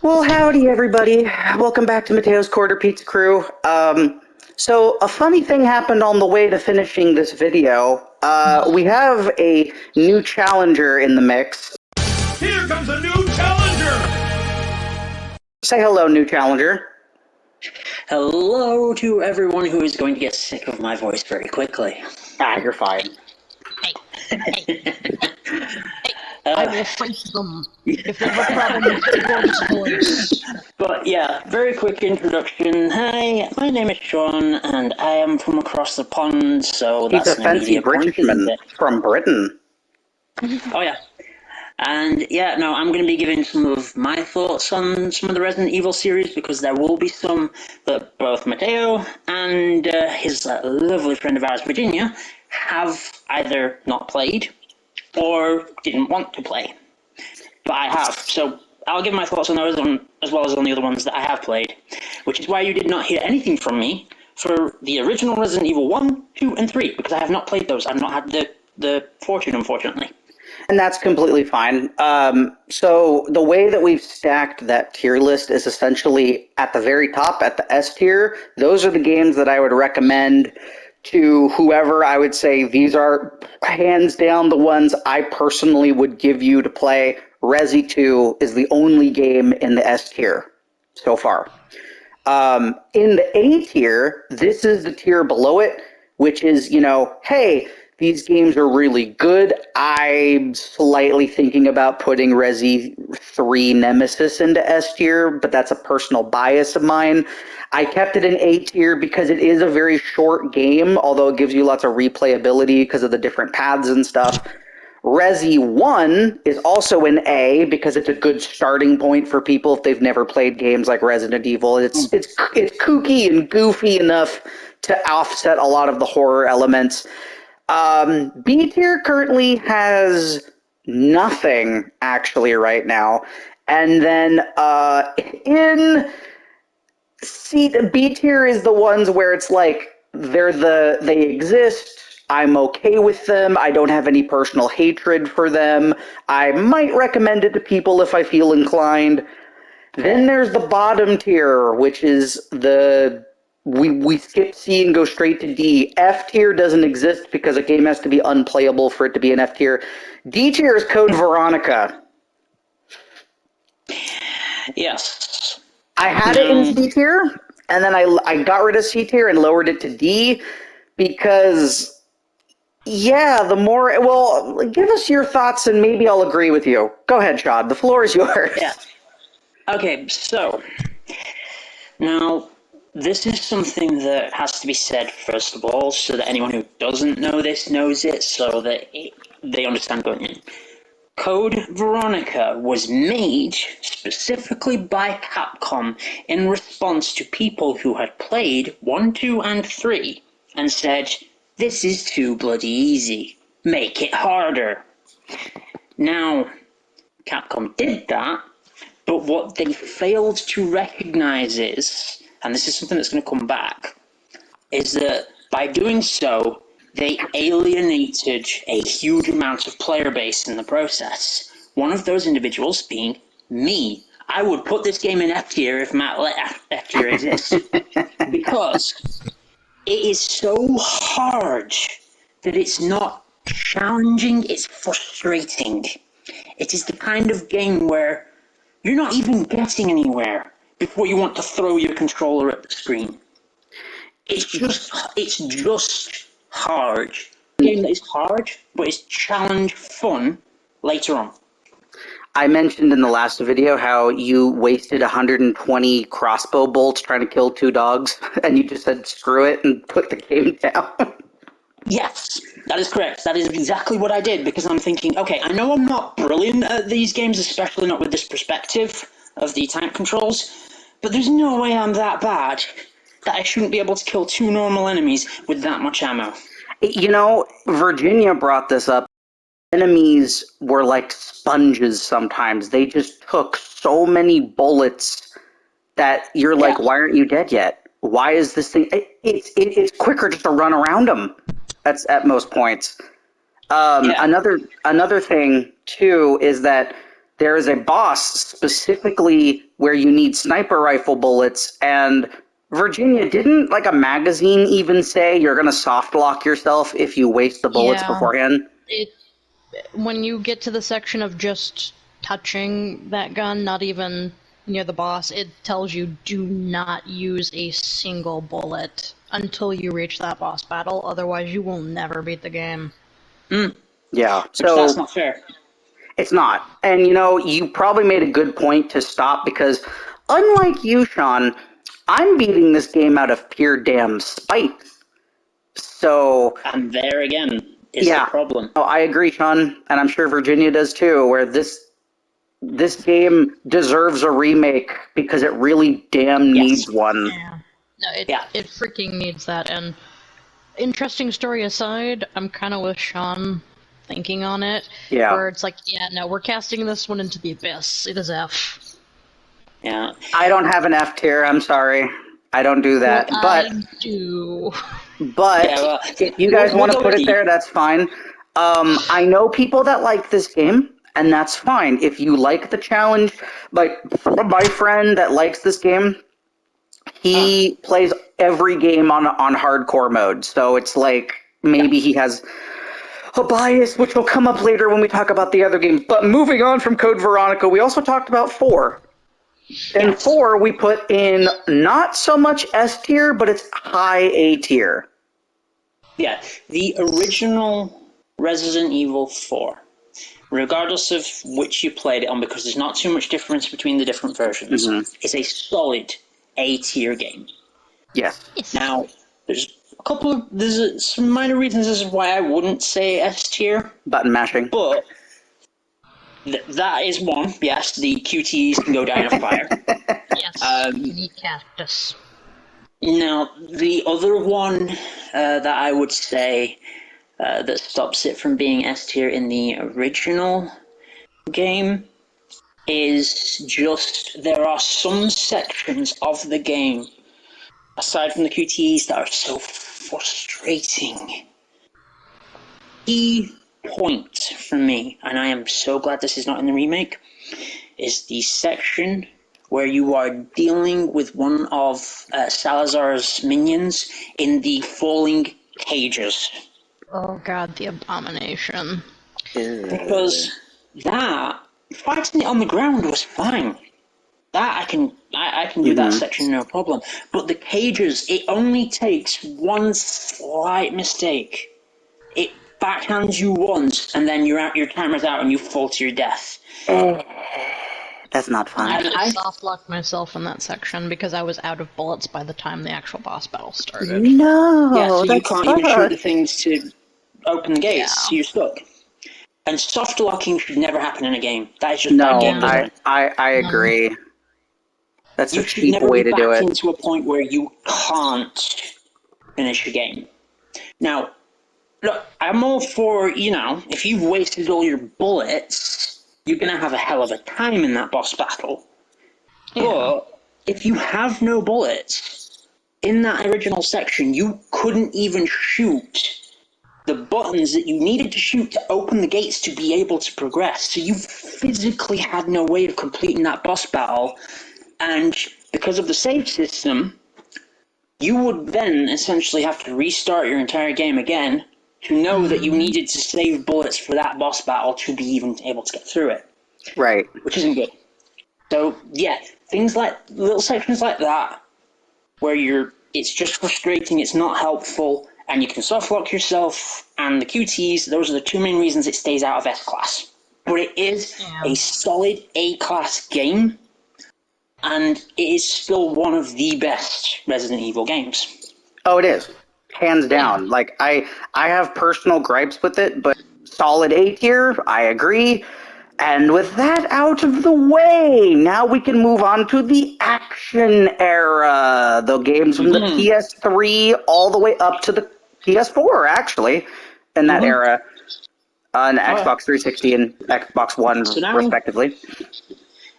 Well, howdy, everybody. Welcome back to Matteo's Quarter Pizza Crew. So a funny thing happened on the way to finishing this video. We have a new challenger in the mix. Here comes a new challenger! Say hello, new challenger. Hello to everyone who is going to get sick of my voice very quickly. You're fine. I will face them. If there's a problem, we'll discourse. But yeah, very quick introduction. Hi, my name is Sean, and I am from across the pond, so He's that's a an fancy immediate point, isn't Britishman it? from Britain. Oh yeah. And yeah, no, I'm going to be giving some of my thoughts on some of the Resident Evil series, because there will be some that both Matteo and his lovely friend of ours, Virginia, have either not played or didn't want to play. But I have, so I'll give my thoughts on those as well as on the other ones that I have played, which is why you did not hear anything from me for the original Resident Evil 1, 2, and 3, because I have not played those. I've not had the fortune, unfortunately. And that's completely fine. So the way that we've stacked that tier list is essentially at the very top, at the S tier. Those are the games that I would recommend to whoever. I would say these are hands down the ones I personally would give you to play. Resi 2 is the only game in the S tier so far. In the A tier, this is the tier below it, which is, hey, these games are really good. I'm slightly thinking about putting Resi 3 Nemesis into S tier, but that's a personal bias of mine. I kept it in A tier because it is a very short game, although it gives you lots of replayability because of the different paths and stuff. Resi 1 is also in A because it's a good starting point for people if they've never played games like Resident Evil. It's kooky and goofy enough to offset a lot of the horror elements. B tier currently has nothing actually right now, and then the B tier is the ones where it's like they exist. I'm okay with them. I don't have any personal hatred for them. I might recommend it to people if I feel inclined. Then there's the bottom tier, which is we skip C and go straight to D. F tier doesn't exist because a game has to be unplayable for it to be an F tier. D tier is Code Veronica. Yes. I had it in C tier, and then I got rid of C tier and lowered it to D because, yeah, give us your thoughts and maybe I'll agree with you. Go ahead, Shad. The floor is yours. Yeah. Okay, so now this is something that has to be said first of all, so that anyone who doesn't know this knows it, so that they understand going in. Code Veronica was made specifically by Capcom in response to people who had played 1, 2, and 3 and said, "This is too bloody easy. Make it harder." Now, Capcom did that, but what they failed to recognize is, and this is something that's going to come back, is that by doing so, they alienated a huge amount of player base in the process. One of those individuals being me. I would put this game in F tier if Matt let F tier exist. Because it is so hard that it's not challenging, it's frustrating. It is the kind of game where you're not even getting anywhere before you want to throw your controller at the screen. It's just hard. A game that is hard, but it's challenge fun later on. I mentioned in the last video how you wasted 120 crossbow bolts trying to kill 2 dogs, and you just said screw it and put the game down. Yes, that is correct. That is exactly what I did, because I'm thinking, okay, I know I'm not brilliant at these games, especially not with this perspective of the tank controls, but there's no way I'm that bad that I shouldn't be able to kill 2 normal enemies with that much ammo. Virginia brought this up. Enemies were like sponges sometimes. They just took so many bullets that you're like, why aren't you dead yet? Why is this thing... It's quicker just to run around them. That's at most points. Another thing, too, is that there is a boss specifically where you need sniper rifle bullets, and Virginia, didn't like a magazine even say you're going to soft lock yourself if you waste the bullets beforehand? When you get to the section of just touching that gun, not even near the boss, it tells you do not use a single bullet until you reach that boss battle, otherwise you will never beat the game. Yeah, so that's not fair. It's not. And you probably made a good point to stop, because unlike you, Sean, I'm beating this game out of pure damn spite. So... And there again is the problem. Oh, I agree, Sean, and I'm sure Virginia does too, where this game deserves a remake because it really damn needs one. Yeah. No, it freaking needs that. And interesting story aside, I'm kind of with Sean thinking on it. Yeah. Where it's like, we're casting this one into the abyss. It is F. Yeah. I don't have an F tier, I'm sorry. I don't do that. Well, but I do. But if you guys want to put it there, that's fine. I know people that like this game, and that's fine. If you like the challenge, like my friend that likes this game, he plays every game on hardcore mode. So it's like maybe he has a bias, which will come up later when we talk about the other games. But moving on from Code Veronica, we also talked about 4. In 4, we put in not so much S tier, but it's high A tier. Yeah, the original Resident Evil 4, regardless of which you played it on, because there's not too much difference between the different versions, is a solid A tier game. Yes. Now, there's some minor reasons as to why I wouldn't say S tier. Button mashing. But that is one. Yes, the QTEs can go down a fire. Yes, you need cactus. Now, the other one that I would say that stops it from being S tier in the original game is just there are some sections of the game, aside from the QTEs, that are so frustrating. Key point for me, and I am so glad this is not in the remake, is the section where you are dealing with one of Salazar's minions in the falling cages. Oh god, the abomination. Because fighting it on the ground was fine. That I can do that section no problem. But the cages, it only takes one slight mistake. It backhands you once, and then your timer's out and you fall to your death. That's not fun. I soft-locked myself in that section because I was out of bullets by the time the actual boss battle started. No, yeah, so you can't even shoot the sucks. things to open the gates, so you're stuck. And soft locking should never happen in a game. That is just bad game design. I agree. That's a cheap never way be to do backed it. into a point where you can't finish a game. Now, look, I'm all for, if you've wasted all your bullets, you're going to have a hell of a time in that boss battle. Yeah. But if you have no bullets, in that original section, you couldn't even shoot the buttons that you needed to shoot to open the gates to be able to progress. So you physically had no way of completing that boss battle. And because of the save system, you would then essentially have to restart your entire game again to know that you needed to save bullets for that boss battle to be even able to get through it. Right. Which isn't good. So, yeah, things like, little sections like that, where it's just frustrating, it's not helpful, and you can softlock yourself, and the QTs, those are the two main reasons it stays out of S-Class. But it is a solid A-Class game, and it is still one of the best Resident Evil games. Oh, it is. Hands down. Like, I have personal gripes with it, but solid A tier, I agree. And with that out of the way, now we can move on to the action era. The games from the PS3 all the way up to the PS4, actually, in that era. On Xbox 360 and Xbox One, respectively.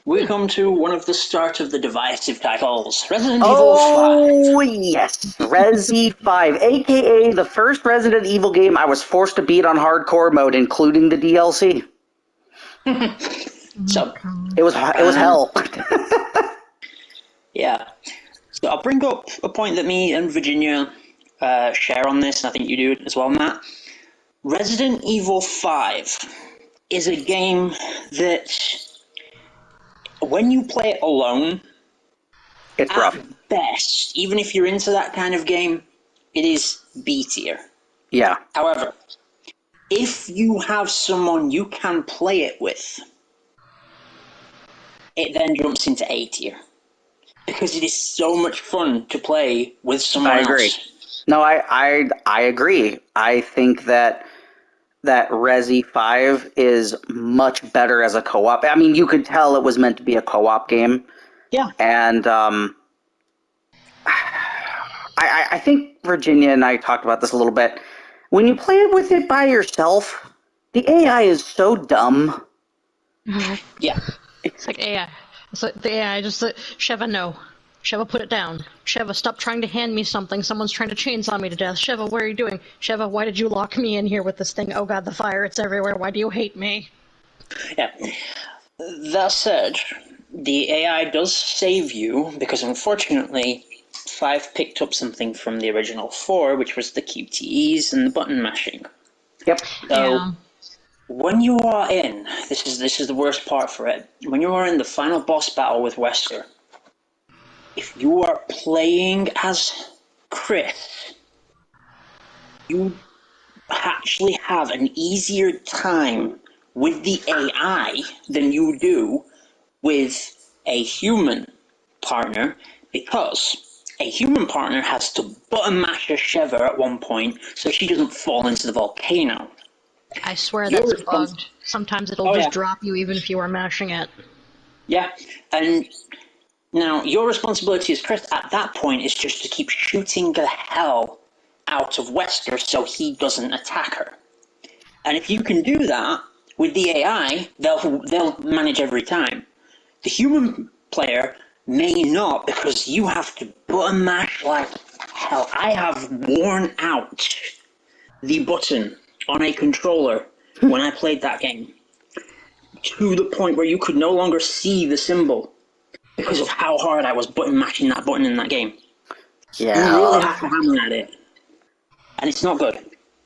We come to one of the start of the divisive titles, Resident Evil 5. Oh, yes. Resi 5, a.k.a. the first Resident Evil game I was forced to beat on hardcore mode, including the DLC. So, It was hell. yeah. So I'll bring up a point that me and Virginia share on this, and I think you do as well, Matt. Resident Evil 5 is a game that, when you play it alone, It's at rough. best, even if you're into that kind of game, it is B tier. Yeah. However, if you have someone you can play it with, it then jumps into A tier. Because it is so much fun to play with someone I agree. else. No, I agree. I think that Resi 5 is much better as a co-op. I mean, you could tell it was meant to be a co-op game. Yeah. And I think Virginia and I talked about this a little bit. When you play with it by yourself, the AI is so dumb. Yeah. It's like AI. It's like the AI just like, Sheva, no. Sheva, put it down. Sheva, stop trying to hand me something. Someone's trying to chainsaw me to death. Sheva, what are you doing? Sheva, why did you lock me in here with this thing? Oh god, the fire, it's everywhere. Why do you hate me? Yeah. That said, the AI does save you because unfortunately 5 picked up something from the original 4, which was the QTEs and the button mashing. Yep. So Yeah. when you are in, this is the worst part for it. When you are in the final boss battle with Wesker, if you are playing as Chris, you actually have an easier time with the AI than you do with a human partner, because a human partner has to button mash a Sheva at one point so she doesn't fall into the volcano. I swear You're that's respons- bugged. Sometimes it'll Oh, just yeah. drop you even if you are mashing it. Yeah, and now your responsibility as Chris at that point is just to keep shooting the hell out of Wesker so he doesn't attack her. And if you can do that with the AI, they'll manage every time. The human player may not, because you have to button mash like hell. I have worn out the button on a controller when I played that game to the point where you could no longer see the symbol because of how hard I was button mashing that button in that game. Yeah. You really have to hammer at it, and it's not good.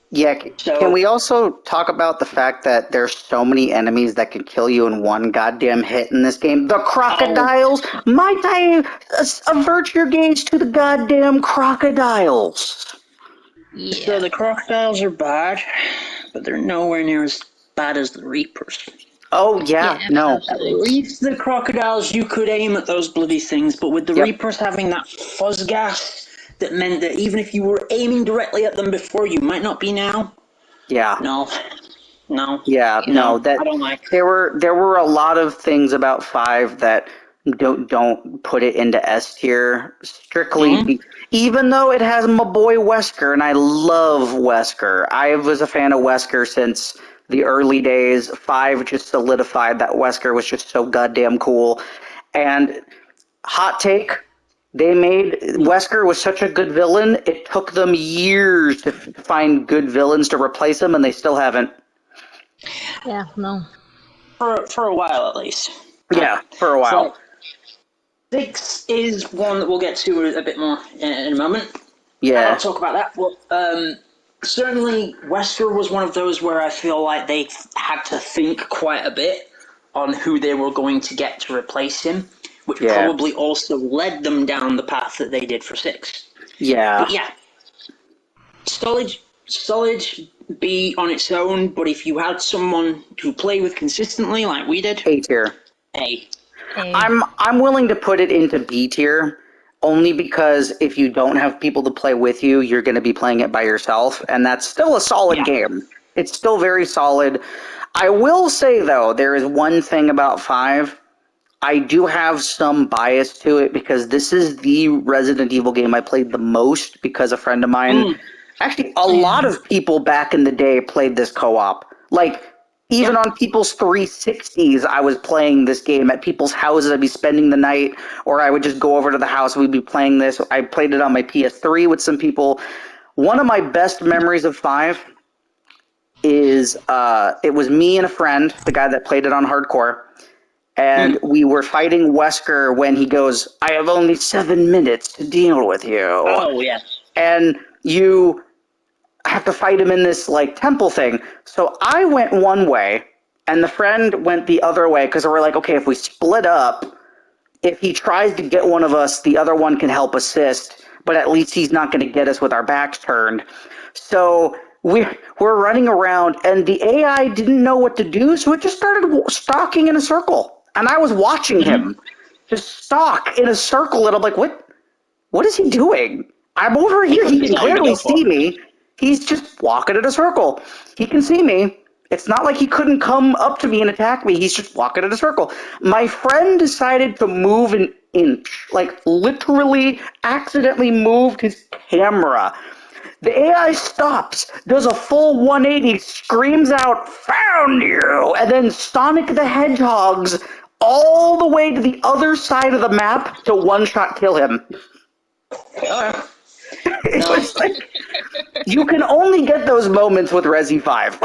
Yeah, So- can we also talk about the fact that there's so many enemies that can kill you in one goddamn hit in this game? The crocodiles! Might I avert your gaze to the goddamn crocodiles? Yeah. So the crocodiles are bad, but they're nowhere near as bad as the Reapers. Oh, yeah, Yeah, no. At least the crocodiles, you could aim at those bloody things, but with the Yep. Reapers having that fuzz gas, that meant that even if you were aiming directly at them before, you might not be now. Yeah. No. Yeah, no, that I don't like. there were a lot of things about 5 that don't put it into S tier strictly even though it has my boy Wesker, and I love Wesker. I was a fan of Wesker since the early days. 5 just solidified that Wesker was just so goddamn cool. And hot take, they made Wesker was such a good villain, it took them years to find good villains to replace him, and they still haven't. Yeah, no. For a while, at least. Yeah, for a while. So, 6 is one that we'll get to a bit more in a moment. Yeah. I'll talk about that. But certainly, Wesker was one of those where I feel like they had to think quite a bit on who they were going to get to replace him, which probably also led them down the path that they did for 6. Yeah. But yeah, solid B on its own, but if you had someone to play with consistently, like we did, A tier. A. I'm willing to put it into B tier only because if you don't have people to play with you, you're going to be playing it by yourself, and that's still a solid game. It's still very solid. I will say, though, there is one thing about 5. I do have some bias to it because this is the Resident Evil game I played the most because a friend of mine, actually a lot of people back in the day played this co-op. Like, even on people's 360s, I was playing this game at people's houses. I'd be spending the night, or I would just go over to the house and we'd be playing this. I played it on my PS3 with some people. One of my best memories of 5 is it was me and a friend, the guy that played it on hardcore. and we were fighting Wesker when he goes, "I have only 7 minutes to deal with you." Oh, yes. And you have to fight him in this like temple thing. So I went one way, and the friend went the other way because we're like, okay, if we split up, if he tries to get one of us, the other one can help assist, but at least he's not going to get us with our backs turned. So we're running around, and the AI didn't know what to do, so it just started stalking in a circle. And I was watching him just stalk in a circle, and I'm like, what is he doing? I'm over here. He can clearly see me. He's just walking in a circle. He can see me. It's not like he couldn't come up to me and attack me. He's just walking in a circle. My friend decided to move an inch, like literally accidentally moved his camera. The AI stops, does a full 180, screams out, "Found you!" And then Sonic the Hedgehog's all the way to the other side of the map to one-shot kill him. It was like, you can only get those moments with Resi 5.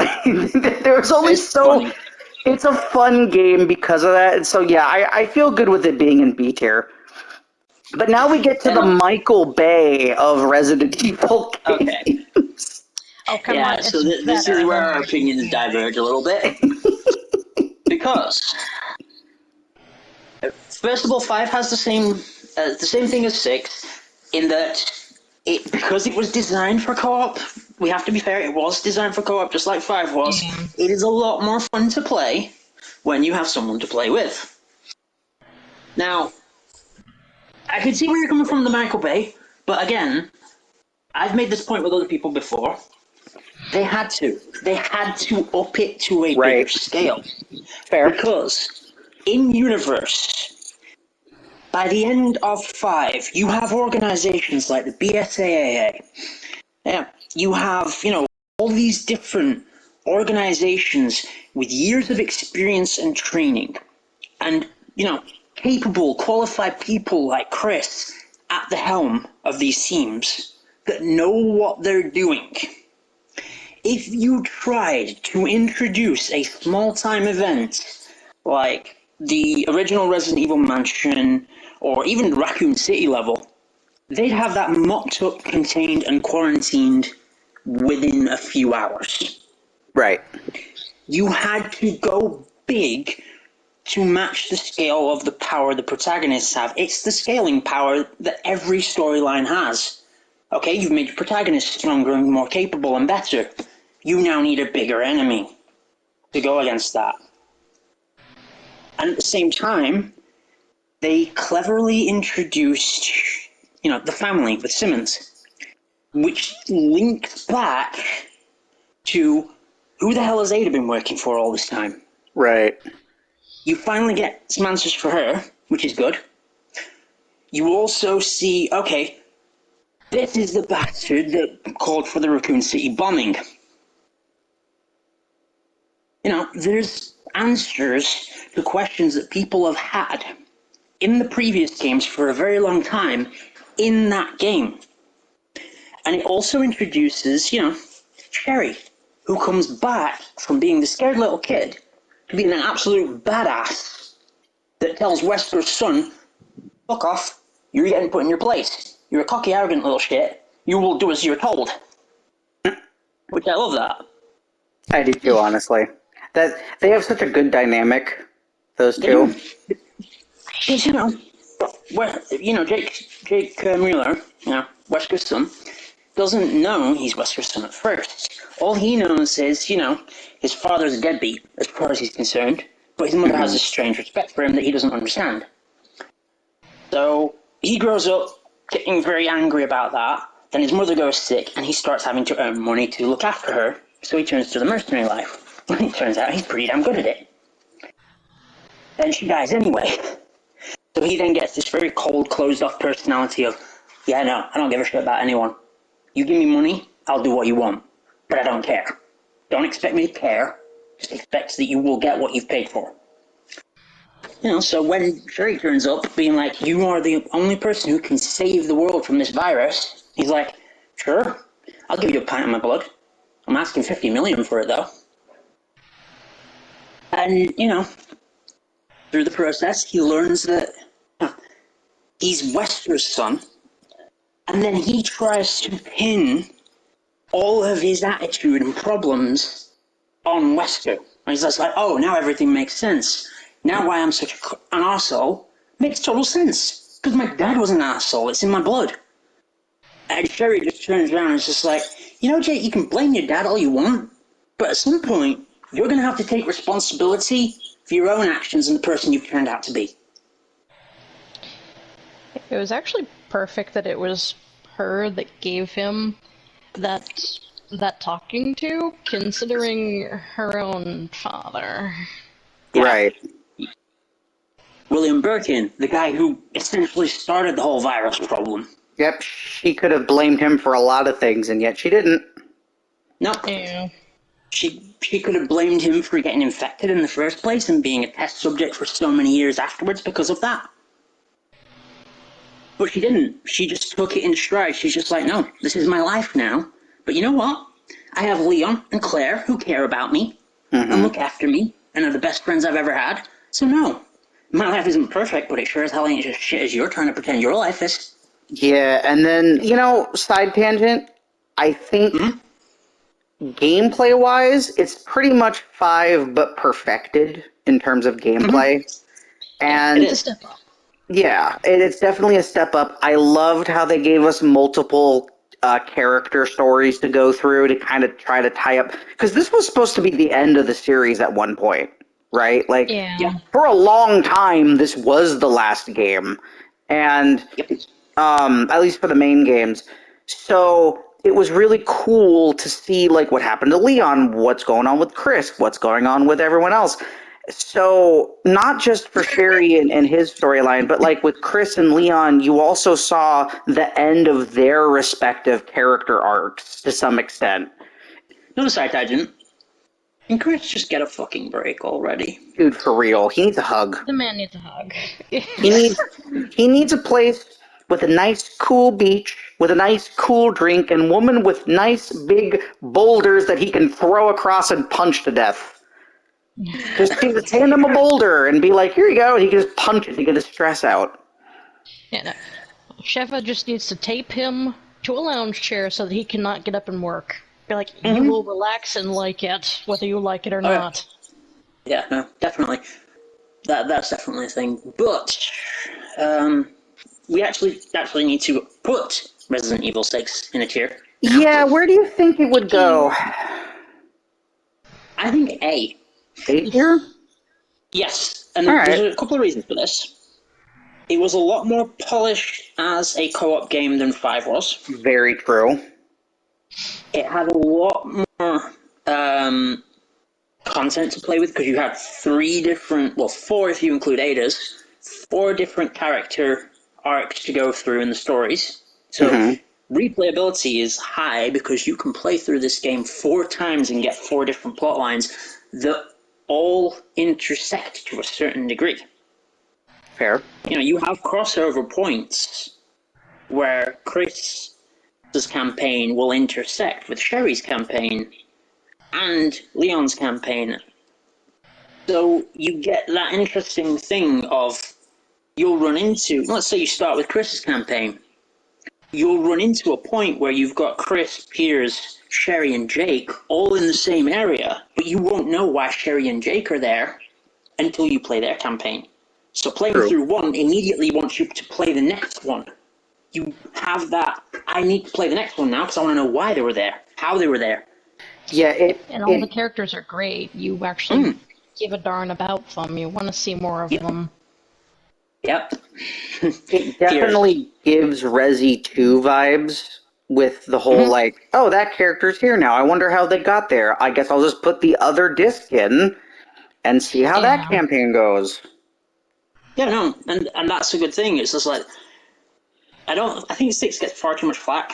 There's only Funny. It's a fun game because of that. And so, yeah, I feel good with it being in B tier. But now we get to the Michael Bay of Resident Evil games. Oh, come Yeah, on. so it's this better is where than our opinions diverge a little bit. Because, first of all, 5 has the same thing as 6, in that because it was designed for co-op, we have to be fair, it was designed for co-op just like 5 was. It is a lot more fun to play when you have someone to play with. Now, I can see where you're coming from, the Michael Bay, but again, I've made this point with other people before. They had to up it to a bigger scale. Fair. Because in universe, by the end of 5, you have organizations like the BSAA. Yeah, you have, all these different organizations with years of experience and training. And, capable, qualified people like Chris at the helm of these teams that know what they're doing. If you tried to introduce a small-time event like the original Resident Evil Mansion or even Raccoon City level, they'd have that mocked up, contained, and quarantined within a few hours. Right. You had to go big to match the scale of the power the protagonists have. It's the scaling power that every storyline has. Okay, you've made your protagonist stronger and more capable and better. You now need a bigger enemy to go against that. And at the same time, they cleverly introduced, the family with Simmons, which links back to who the hell has Ada been working for all this time? Right. You finally get some answers for her, which is good. You also see, okay, this is the bastard that called for the Raccoon City bombing. There's answers to questions that people have had in the previous games for a very long time in that game. And it also introduces, Sherry, who comes back from being the scared little kid to being an absolute badass that tells Wesker's son, fuck off, you're getting put in your place. You're a cocky, arrogant little shit. You will do as you're told. Which I love that. I do too, honestly. That they have such a good dynamic, those two. Jake Mueller, Wesker's son, doesn't know he's Wesker's son at first. All he knows is, his father's a deadbeat, as far as he's concerned, but his mother has a strange respect for him that he doesn't understand. So he grows up getting very angry about that. Then his mother goes sick, and he starts having to earn money to look after her, so he turns to the mercenary life. It turns out he's pretty damn good at it. Then she dies anyway. So he then gets this very cold, closed-off personality of, yeah, no, I don't give a shit about anyone. You give me money, I'll do what you want. But I don't care. Don't expect me to care. Just expect that you will get what you've paid for. So when Sherry turns up being like, you are the only person who can save the world from this virus, he's like, sure, I'll give you a pint of my blood. I'm asking 50 million for it, though. And, through the process, he learns that he's Wesker's son, and then he tries to pin all of his attitude and problems on Wesker. And he's just like, oh, now everything makes sense. Now why I'm such an arsehole makes total sense. Because my dad was an arsehole. It's in my blood. And Sherry just turns around and is just like, you know, Jake, you can blame your dad all you want, but at some point, you're going to have to take responsibility for your own actions and the person you've turned out to be. It was actually perfect that it was her that gave him that talking to, considering her own father. Yeah. Right. William Birkin, the guy who essentially started the whole virus problem. Yep, she could have blamed him for a lot of things, and yet she didn't. No. Yeah. She could have blamed him for getting infected in the first place and being a test subject for so many years afterwards because of that. But she didn't. She just took it in stride. She's just like, no, this is my life now. But you know what? I have Leon and Claire who care about me and look after me and are the best friends I've ever had. So no, my life isn't perfect, but it sure as hell ain't as shit as you're trying to pretend your life is. Yeah, and then, side tangent, I think gameplay-wise, it's pretty much 5, but perfected in terms of gameplay. And It is. Step up. yeah, it's definitely a step up. I loved how they gave us multiple character stories to go through to kind of try to tie up, because this was supposed to be the end of the series at one point, right? Like, Yeah. for a long time, this was the last game, and at least for the main games. So it was really cool to see like what happened to Leon, what's going on with Chris, what's going on with everyone else. So not just for Sherry and his storyline, but like with Chris and Leon, you also saw the end of their respective character arcs to some extent. No side tangent. Can Chris just get a fucking break already? Dude, for real, he needs a hug. The man needs a hug. He needs a place with a nice cool beach, with a nice cool drink, and woman with nice big boulders that he can throw across and punch to death. Just hand him a boulder and be like, here you go, and he can just punch it to get his stress out. Yeah, no. Sheva just needs to tape him to a lounge chair so that he cannot get up and work. Be like, you will relax and like it, whether you like it or not. Yeah, no, definitely. That's definitely a thing. But we actually need to put Resident Evil 6 in a tier. Yeah, where do you think it would go? I think A. A tier? Yes, and All right. there's a couple of reasons for this. It was a lot more polished as a co-op game than 5 was. Very true. It had a lot more content to play with because you had 4 if you include Ada's, 4 different character arcs to go through in the stories. So replayability is high because you can play through this game 4 times and get 4 different plot lines that all intersect to a certain degree. Fair. You have crossover points where Chris's campaign will intersect with Sherry's campaign and Leon's campaign. So you get that interesting thing of you'll run into, let's say you start with Chris's campaign, you'll run into a point where you've got Chris, Piers, Sherry, and Jake all in the same area, but you won't know why Sherry and Jake are there until you play their campaign. So playing through one immediately wants you to play the next one. You have that, I need to play the next one now because I want to know why they were there, how they were there. Yeah, And all the characters are great. You actually give a darn about them. You want to see more of them. Yep. it definitely gives Resi 2 vibes with the whole like, oh, that character's here now. I wonder how they got there. I guess I'll just put the other disc in and see how that campaign goes. Yeah, no, and that's a good thing. It's just like, I think 6 gets far too much flack.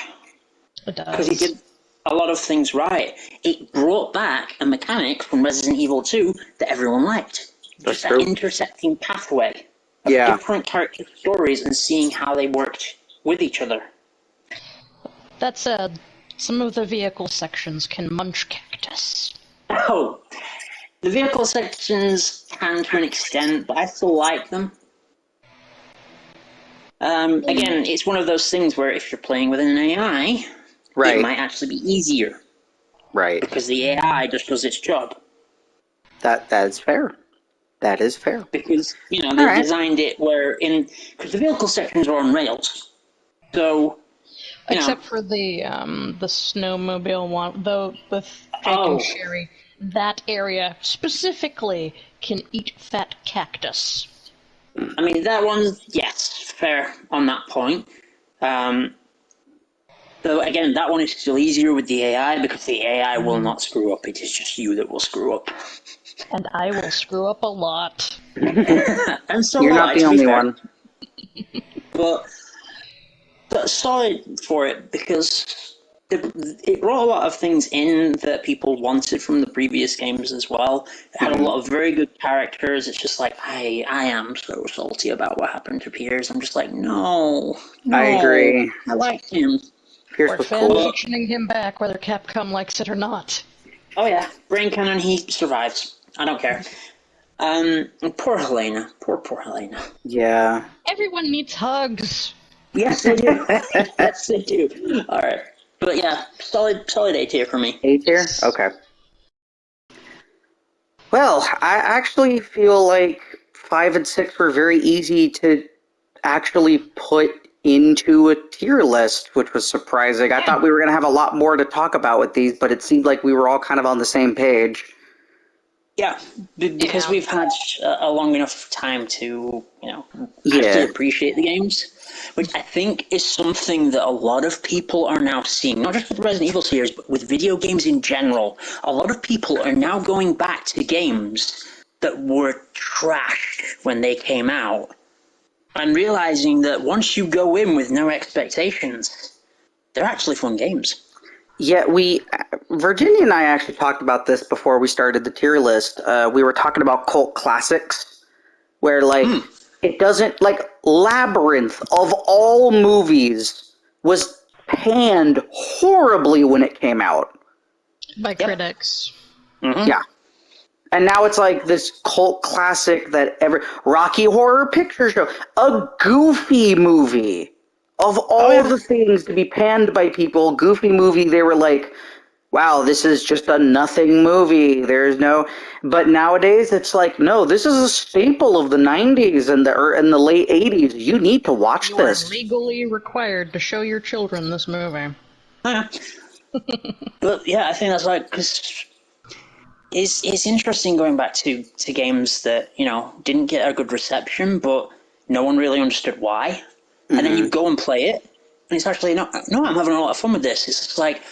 It does. Because he did a lot of things right. It brought back a mechanic from Resident Evil 2 that everyone liked. That's Just true. that intersecting pathway of different character stories and seeing how they worked with each other. That said, some of the vehicle sections can munch cactus. Oh, the vehicle sections can to an extent, but I still like them. Again, it's one of those things where if you're playing with an AI, it might actually be easier. Right. Because the AI just does its job. That's fair. That is fair. Because, they designed it because the vehicle sections are on rails. So, except for the snowmobile one, though, with Jake and Sherry, that area specifically can eat fat cactus. I mean, that one, yes, fair on that point. Though, again, that one is still easier with the AI because the AI will not screw up. It is just you that will screw up. And I will screw up a lot. And so you're not the only one. But solid for it because it brought a lot of things in that people wanted from the previous games as well. It had a lot of very good characters. It's just like, I am so salty about what happened to Piers. I'm just like, no. I agree. I liked him. Pierce was cool. Fanfictioning him back, whether Capcom likes it or not. Oh yeah, brain cannon, he survives. I don't care. Poor Helena. Poor Helena. Yeah. Everyone needs hugs. Yes, they do. Yes, they do. All right, but yeah, solid A tier for me. A tier? Okay. Well, I actually feel like 5 and 6 were very easy to actually put into a tier list, which was surprising. I thought we were going to have a lot more to talk about with these, but it seemed like we were all kind of on the same page. Yeah, because we've had a long enough time to, actually appreciate the games, which I think is something that a lot of people are now seeing, not just with the Resident Evil series, but with video games in general. A lot of people are now going back to games that were trashed when they came out and realizing that once you go in with no expectations, they're actually fun games. Yeah, Virginia and I actually talked about this before we started the tier list. We were talking about cult classics, where it doesn't, Labyrinth of all movies was panned horribly when it came out. By critics. Mm-hmm. Yeah. And now it's like this cult classic that Rocky Horror Picture Show, a Goofy movie. Of all the things to be panned by people, Goofy movie, they were like, wow, this is just a nothing movie. There's no... But nowadays, it's like, no, this is a staple of the 90s and the late 80s. You need to watch this. You are legally required to show your children this movie. But yeah, I think that's because it's interesting going back to games that, didn't get a good reception, but no one really understood why. And then you go and play it, and it's actually, no, I'm having a lot of fun with this. It's just like,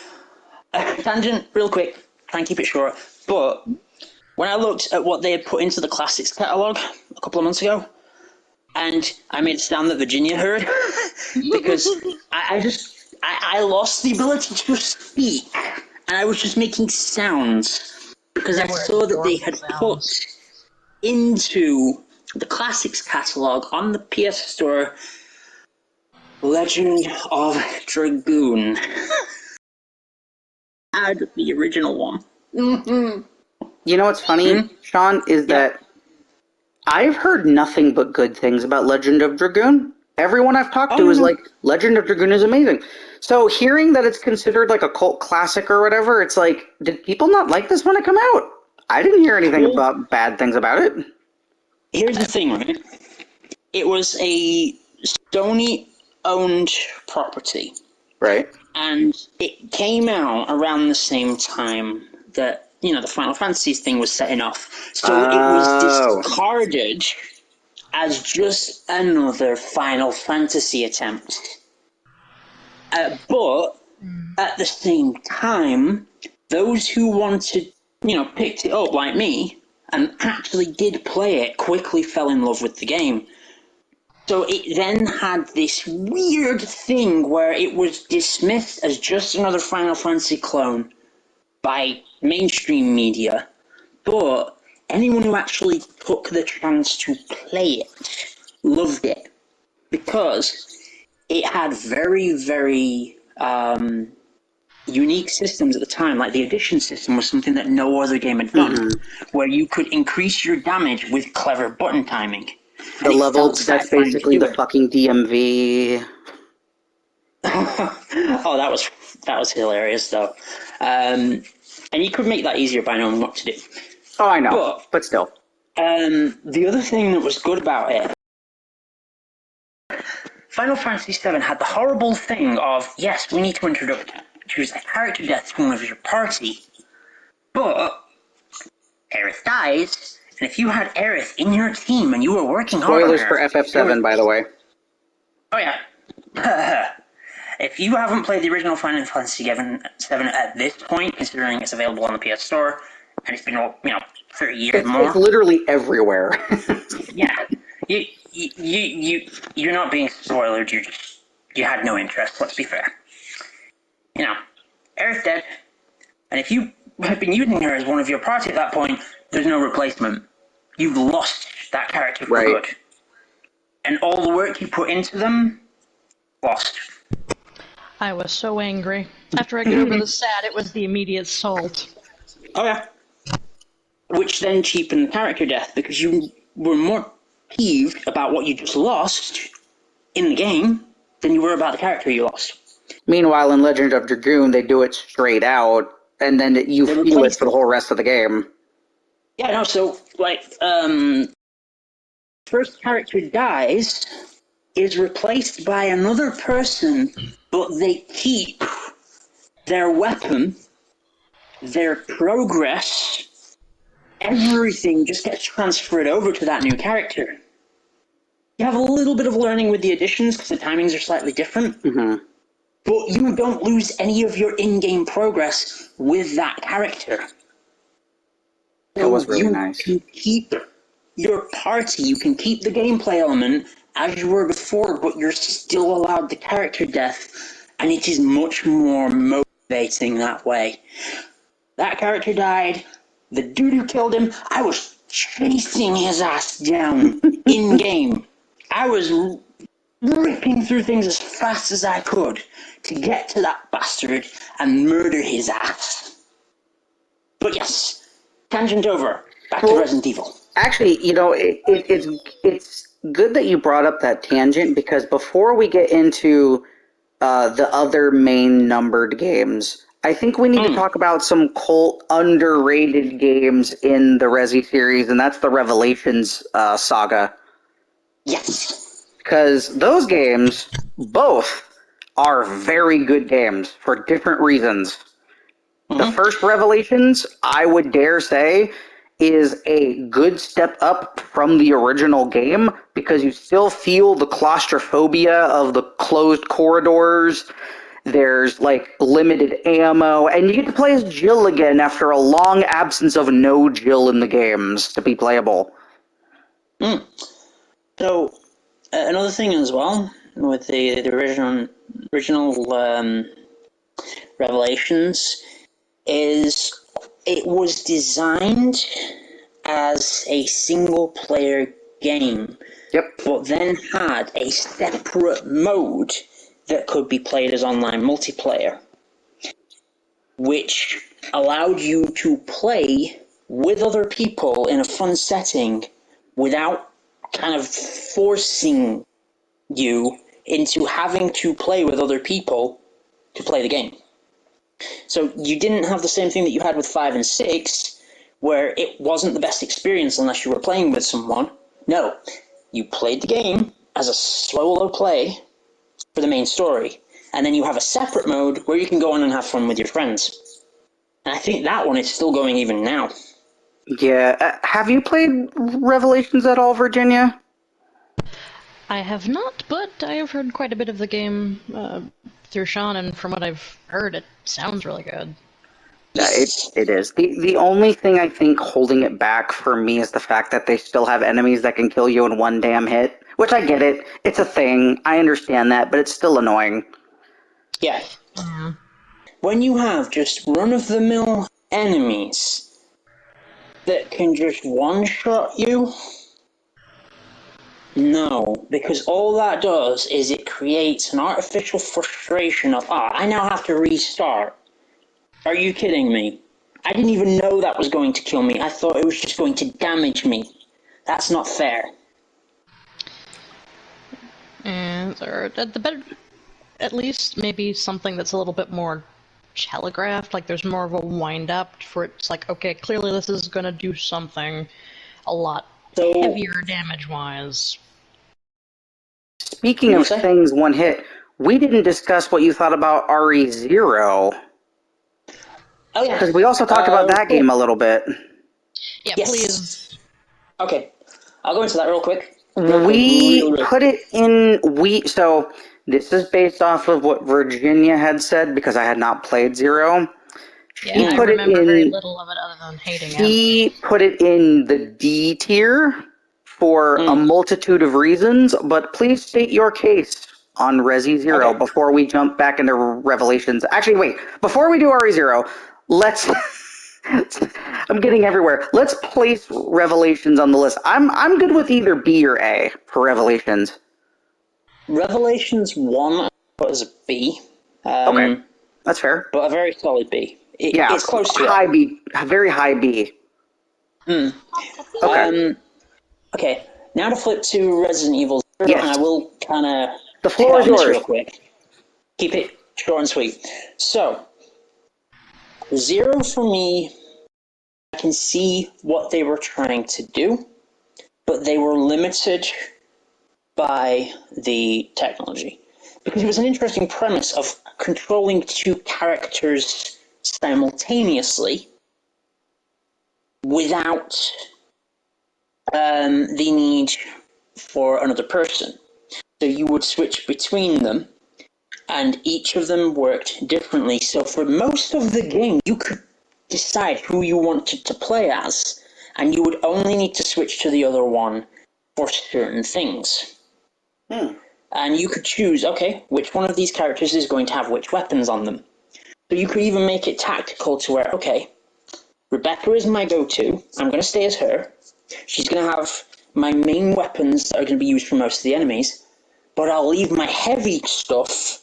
tangent, real quick, try and keep it short. But when I looked at what they had put into the Classics catalogue a couple of months ago, and I made a sound that Virginia heard, because I lost the ability to speak, and I was just making sounds, because I saw that they had put into the Classics catalogue on the PS Store Legend of Dragoon. Add the original one. Mm-hmm. You know what's funny, Sean, is that I've heard nothing but good things about Legend of Dragoon. Everyone I've talked to is like, Legend of Dragoon is amazing. So hearing that it's considered like a cult classic or whatever, it's like, did people not like this when it came out? I didn't hear anything about bad things about it. Here's the thing, right? It was a Sony-owned property. Right. And it came out around the same time that, the Final Fantasy thing was setting off. So it was discarded as just another Final Fantasy attempt. But at the same time, those who wanted, picked it up like me and actually did play it quickly fell in love with the game. So it then had this weird thing where it was dismissed as just another Final Fantasy clone by mainstream media, but anyone who actually took the chance to play it loved it because it had very, very unique systems at the time, like the addition system was something that no other game had done, where you could increase your damage with clever button timing. The level, that's basically the it. fucking DMV. Oh, that was hilarious though, and you could make that easier by knowing what to do. Oh, I know, but still. The other thing that was good about it, Final Fantasy VII had the horrible thing of, yes, we need to introduce a character death to one of your party, but Aerith dies, and if you had Aerith in your team and you were working hard on her... Spoilers for FF7, by the way. Oh, yeah. If you haven't played the original Final Fantasy VII at this point, considering it's available on the PS Store, and it's been, 30 years more... It's literally everywhere. Yeah. You're not being spoiled, you had no interest, let's be fair. Aerith dead, and if you had been using her as one of your party at that point, there's no replacement. You've lost that character for good. And all the work you put into them, lost. I was so angry. After I got over the sad, it was the immediate salt. Oh yeah. Which then cheapened the character death, because you were more peeved about what you just lost in the game than you were about the character you lost. Meanwhile, in Legend of Dragoon, they do it straight out, and then you feel it for the whole rest of the game. Yeah, no, so, first character dies, is replaced by another person, but they keep their weapon, their progress, everything just gets transferred over to that new character. You have a little bit of learning with the additions, because the timings are slightly different, but you don't lose any of your in-game progress with that character. That was really nice. You can keep your party, you can keep the gameplay element as you were before, but you're still allowed the character death, and it is much more motivating that way. That character died, the dude who killed him, I was chasing his ass down in-game. I was ripping through things as fast as I could to get to that bastard and murder his ass. But yes, tangent over. Back to Resident Evil. Actually, it's good that you brought up that tangent, because before we get into the other main numbered games, I think we need to talk about some cult underrated games in the Resi series, and that's the Revelations saga. Yes. Because those games, both, are very good games for different reasons. The first Revelations, I would dare say, is a good step up from the original game, because you still feel the claustrophobia of the closed corridors. There's, limited ammo, and you get to play as Jill again after a long absence of no Jill in the games to be playable. So, another thing as well, with the original Revelations, is it was designed as a single-player game, but then had a separate mode that could be played as online multiplayer, which allowed you to play with other people in a fun setting without kind of forcing you into having to play with other people to play the game. So you didn't have the same thing that you had with 5 and 6, where it wasn't the best experience unless you were playing with someone. No, you played the game as a solo play for the main story, and then you have a separate mode where you can go on and have fun with your friends. And I think that one is still going even now. Yeah. Have you played Revelations at all, Virginia? I have not, but I have heard quite a bit of the game through Sean, and from what I've heard, it sounds really good. Yeah, it is. The only thing I think holding it back for me is the fact that they still have enemies that can kill you in one damn hit. Which, I get it. It's a thing. I understand that, but it's still annoying. Yeah. When you have just run-of-the-mill enemies that can just one-shot you, no, because all that does is it creates an artificial frustration of, I now have to restart Are you kidding me? I didn't even know that was going to kill me. I thought it was just going to damage me. That's not fair. And or at the better, at least maybe something that's a little bit more telegraphed. Like there's more of a wind up for it's like, okay, clearly this is gonna do something a lot heavier damage wise. Speaking of things one hit, we didn't discuss what you thought about RE0. Oh yeah, because we also talked about that game a little bit. Yeah, yes. Please. Okay, I'll go into that real quick. We put it in. So this is based off of what Virginia had said because I had not played Zero. Yeah, I remember very little of it other than hating it. He put it in the D tier for a multitude of reasons, but please state your case on Resi Zero before we jump back into Revelations. Actually, wait. Before we do RE0, let's... I'm getting everywhere. Let's place Revelations on the list. I'm good with either B or A for Revelations. Revelations 1 I put as a B. Okay, that's fair. But a very solid B. It's close to high it. B, very high B. Okay. Okay, now to flip to Resident Evil 0, and I will kind of... The floor is yours. Real quick. Keep it short and sweet. So, 0 for me, I can see what they were trying to do, but they were limited by the technology. Because it was an interesting premise of controlling two characters simultaneously without the need for another person. So you would switch between them, and each of them worked differently. So for most of the game, you could decide who you wanted to play as, and you would only need to switch to the other one for certain things. And you could choose, okay, which one of these characters is going to have which weapons on them. So you could even make it tactical to where, okay, Rebecca is my go-to, I'm going to stay as her, she's going to have my main weapons that are going to be used for most of the enemies, but I'll leave my heavy stuff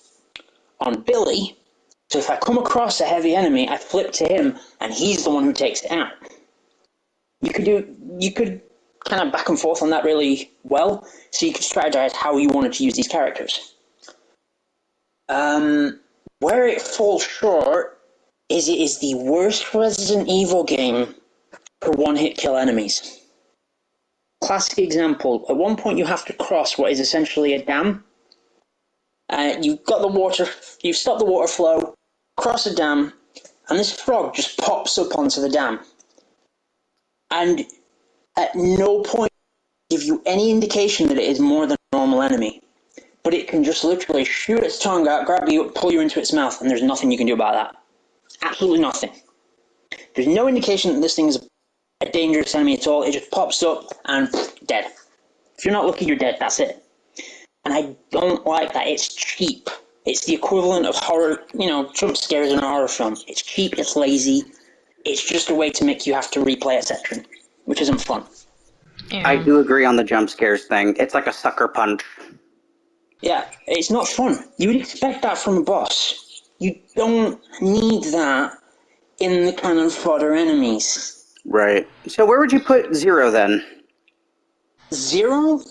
on Billy, so if I come across a heavy enemy, I flip to him, and he's the one who takes it out. You could kind of back and forth on that really well, so you could strategize how you wanted to use these characters. Where it falls short is it is the worst Resident Evil game for one-hit kill enemies. Classic example, at one point you have to cross what is essentially a dam. You've got the water, you've stopped the water flow, cross a dam, and this frog just pops up onto the dam. And at no point give you any indication that it is more than a normal enemy. But it can just literally shoot its tongue out, grab you, pull you into its mouth, and there's nothing you can do about that. Absolutely nothing. There's no indication that this thing is a dangerous enemy at all. It just pops up and dead. If you're not lucky, you're dead. That's it. And I don't like that. It's cheap. It's the equivalent of horror, jump scares in a horror film. It's cheap, it's lazy. It's just a way to make you have to replay a section, which isn't fun. Yeah. I do agree on the jump scares thing. It's like a sucker punch. Yeah, it's not fun. You would expect that from a boss. You don't need that in the kind of fodder enemies. Right. So where would you put Zero then? 0?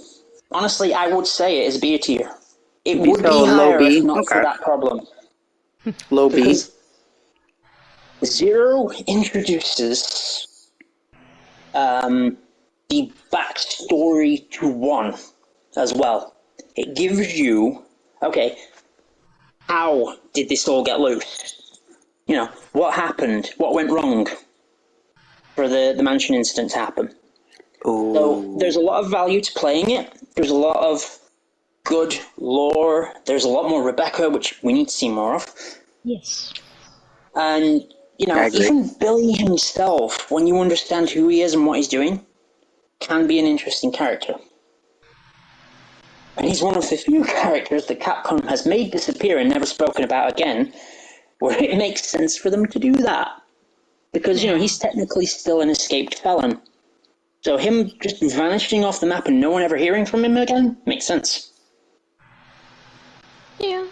Honestly, I would say it is B tier. It would be low higher B? if not Okay. for that problem. Low B? Because 0 introduces the backstory to 1 as well. It gives you, okay, how did this all get loose? What happened? What went wrong for the mansion incident to happen? Ooh. So there's a lot of value to playing it. There's a lot of good lore. There's a lot more Rebecca, which we need to see more of. Yes. And, even Billy himself, when you understand who he is and what he's doing, can be an interesting character. And he's one of the few characters that Capcom has made disappear and never spoken about again, where it makes sense for them to do that. Because, he's technically still an escaped felon. So him just vanishing off the map and no one ever hearing from him again makes sense. Yeah.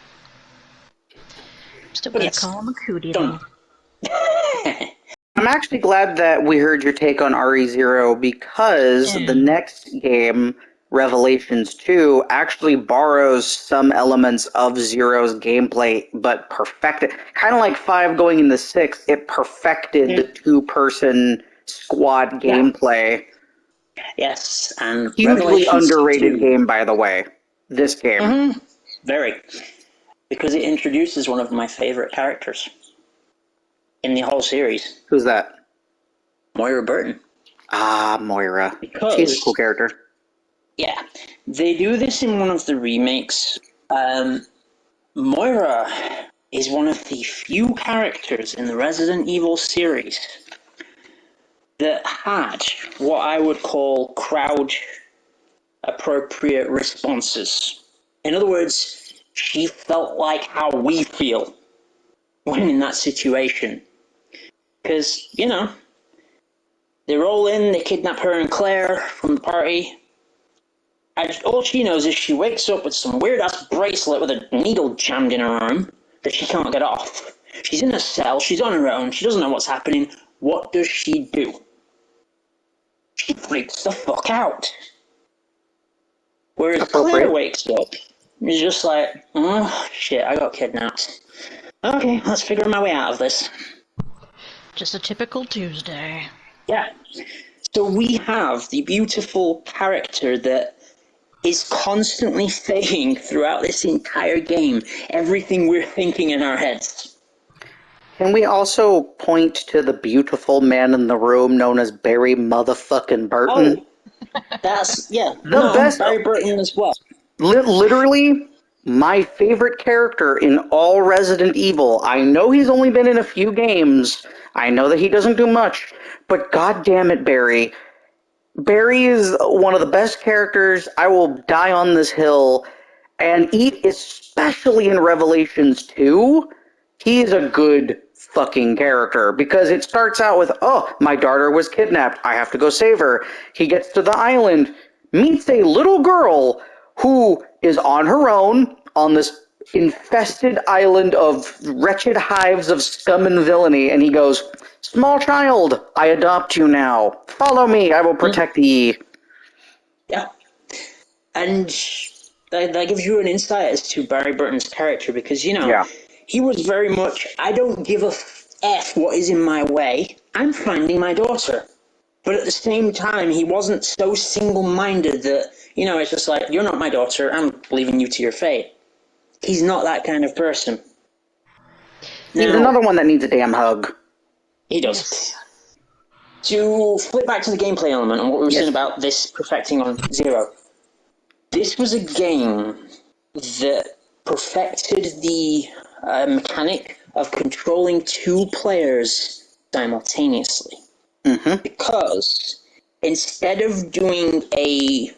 Still But gonna yes, call him a cootie done. though. I'm actually glad that we heard your take on RE0 because the next game, Revelations 2, actually borrows some elements of Zero's gameplay, but perfected. Kind of like 5 going into 6, it perfected the two-person squad gameplay. Yes, and Hugely Revelations underrated 2, game, by the way. This game. very, because it introduces one of my favorite characters in the whole series, Who's that? Moira Burton. Ah, Moira. Because, She's a cool character. yeah, they do this in one of the remakes. Moira is one of the few characters in the Resident Evil series that had what I would call crowd appropriate responses. In other words, she felt like how we feel when in that situation. Because, you know, they roll in, they kidnap her and Claire from the party. And all she knows is she wakes up with some weird-ass bracelet with a needle jammed in her arm that she can't get off. She's in a cell, she's on her own, she doesn't know what's happening. What does she do? She freaks the fuck out. Whereas Claire wakes up and is just like, oh shit, I got kidnapped. Okay, let's figure my way out of this. Just a typical Tuesday. Yeah. So we have the beautiful character that is constantly saying throughout this entire game everything we're thinking in our heads. Can we also point to the beautiful man in the room known as Barry motherfucking Burton? Oh, that's, yeah. The best. Barry Burton as well. Literally, my favorite character in all Resident Evil. I know he's only been in a few games. I know that he doesn't do much. But god damn it, Barry. Barry is one of the best characters. I will die on this hill. And especially in Revelations 2, he is a good fucking character. Because it starts out with, oh, my daughter was kidnapped. I have to go save her. He gets to the island, meets a little girl who is on her own on this infested island of wretched hives of scum and villainy, and he goes, small child, I adopt you now. Follow me, I will protect thee. Yeah. And that gives you an insight as to Barry Burton's character, because, you know, he was very much, I don't give a F what is in my way, I'm finding my daughter. But at the same time, he wasn't so single-minded that, you know, it's just like, you're not my daughter, I'm leaving you to your fate. He's not that kind of person. He's another one that needs a damn hug. He does. To flip back to the gameplay element and what we were saying about this perfecting on Zero. This was a game that perfected the mechanic of controlling two players simultaneously. Mm-hmm. Because instead of doing a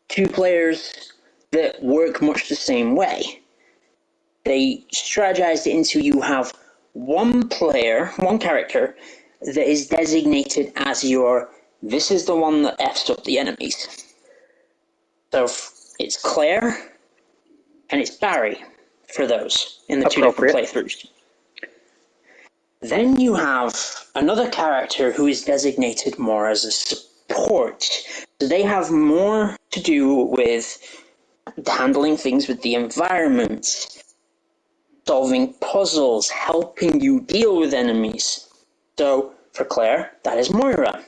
two players that work much the same way, they strategized it into you have one player, one character, that is designated as this is the one that F's up the enemies. So it's Claire and it's Barry for those in the two different playthroughs. Then you have another character who is designated more as a support. So they have more to do with handling things with the environment, solving puzzles, helping you deal with enemies. So for Claire, that is Moira.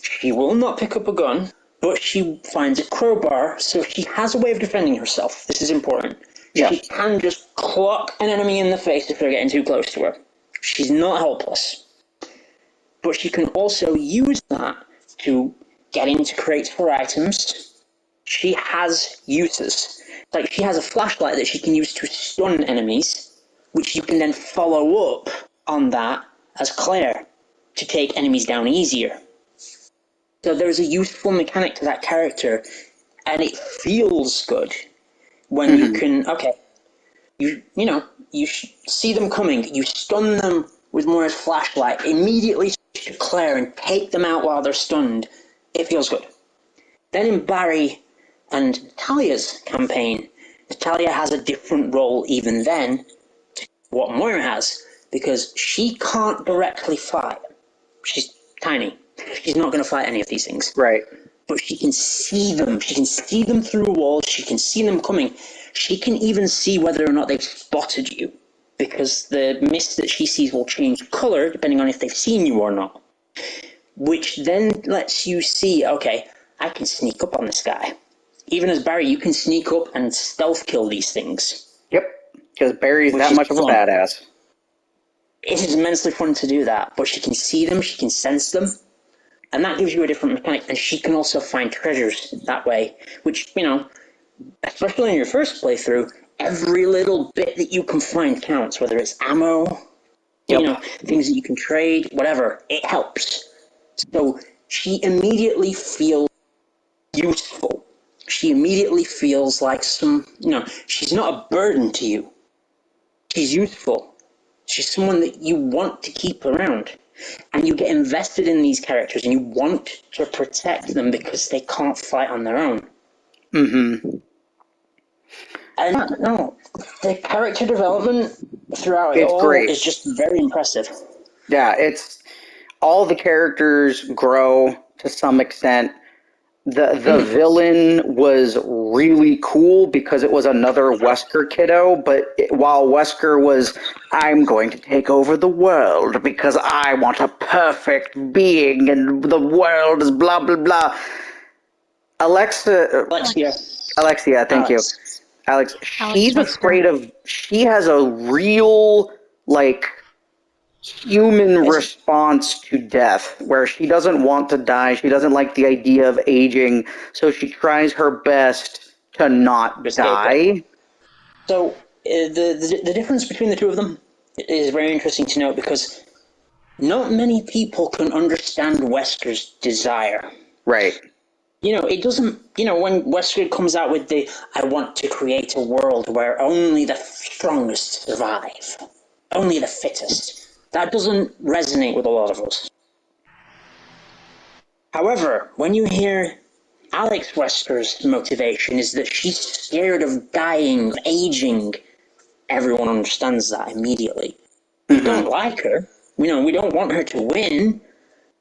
She will not pick up a gun, but she finds a crowbar, so she has a way of defending herself. This is important. Yeah. She can just clock an enemy in the face if they're getting too close to her. She's not helpless. But she can also use that to get into crates for items. She has uses. Like, she has a flashlight that she can use to stun enemies, which you can then follow up on that as Claire to take enemies down easier. So there's a useful mechanic to that character, and it feels good when you can, you see them coming, you stun them with Moira's flashlight, immediately switch to Claire and take them out while they're stunned. It feels good. Then in Barry and Natalia's campaign, Natalia has a different role even then to what Moira has. because she can't directly fight. She's tiny. She's not going to fight any of these things. Right. But she can see them. She can see them through walls. She can see them coming. She can even see whether or not they've spotted you, because the mist that she sees will change colour depending on if they've seen you or not. Which then lets you see, okay, I can sneak up on this guy. Even as Barry, you can sneak up and stealth kill these things. Yep, because Barry's Which that is much of a fun. badass. It is immensely fun to do that, but she can see them, she can sense them, and that gives you a different mechanic, and she can also find treasures that way, which, especially in your first playthrough, every little bit that you can find counts, whether it's ammo, things that you can trade, whatever, it helps. So she immediately feels useful. She immediately feels like she's not a burden to you. She's useful. She's someone that you want to keep around. And you get invested in these characters and you want to protect them because they can't fight on their own. Mm-hmm. And the character development throughout it all great. is just very impressive. Yeah, it's all the characters grow to some extent. The villain was really cool because it was another Wesker kiddo, but while Wesker was, I'm going to take over the world because I want a perfect being and the world is blah, blah, blah. Alexia, thank you. Alex, she's afraid of, she has a real, human response to death, where she doesn't want to die, she doesn't like the idea of aging, so she tries her best to not die. So the difference between the two of them is very interesting to note, because not many people can understand Wesker's desire. Right. It doesn't, when Wesker comes out with I want to create a world where only the strongest survive, only the fittest, that doesn't resonate with a lot of us. However, when you hear Alex Wesker's motivation is that she's scared of dying, of aging, everyone understands that immediately. We don't like her. We don't want her to win,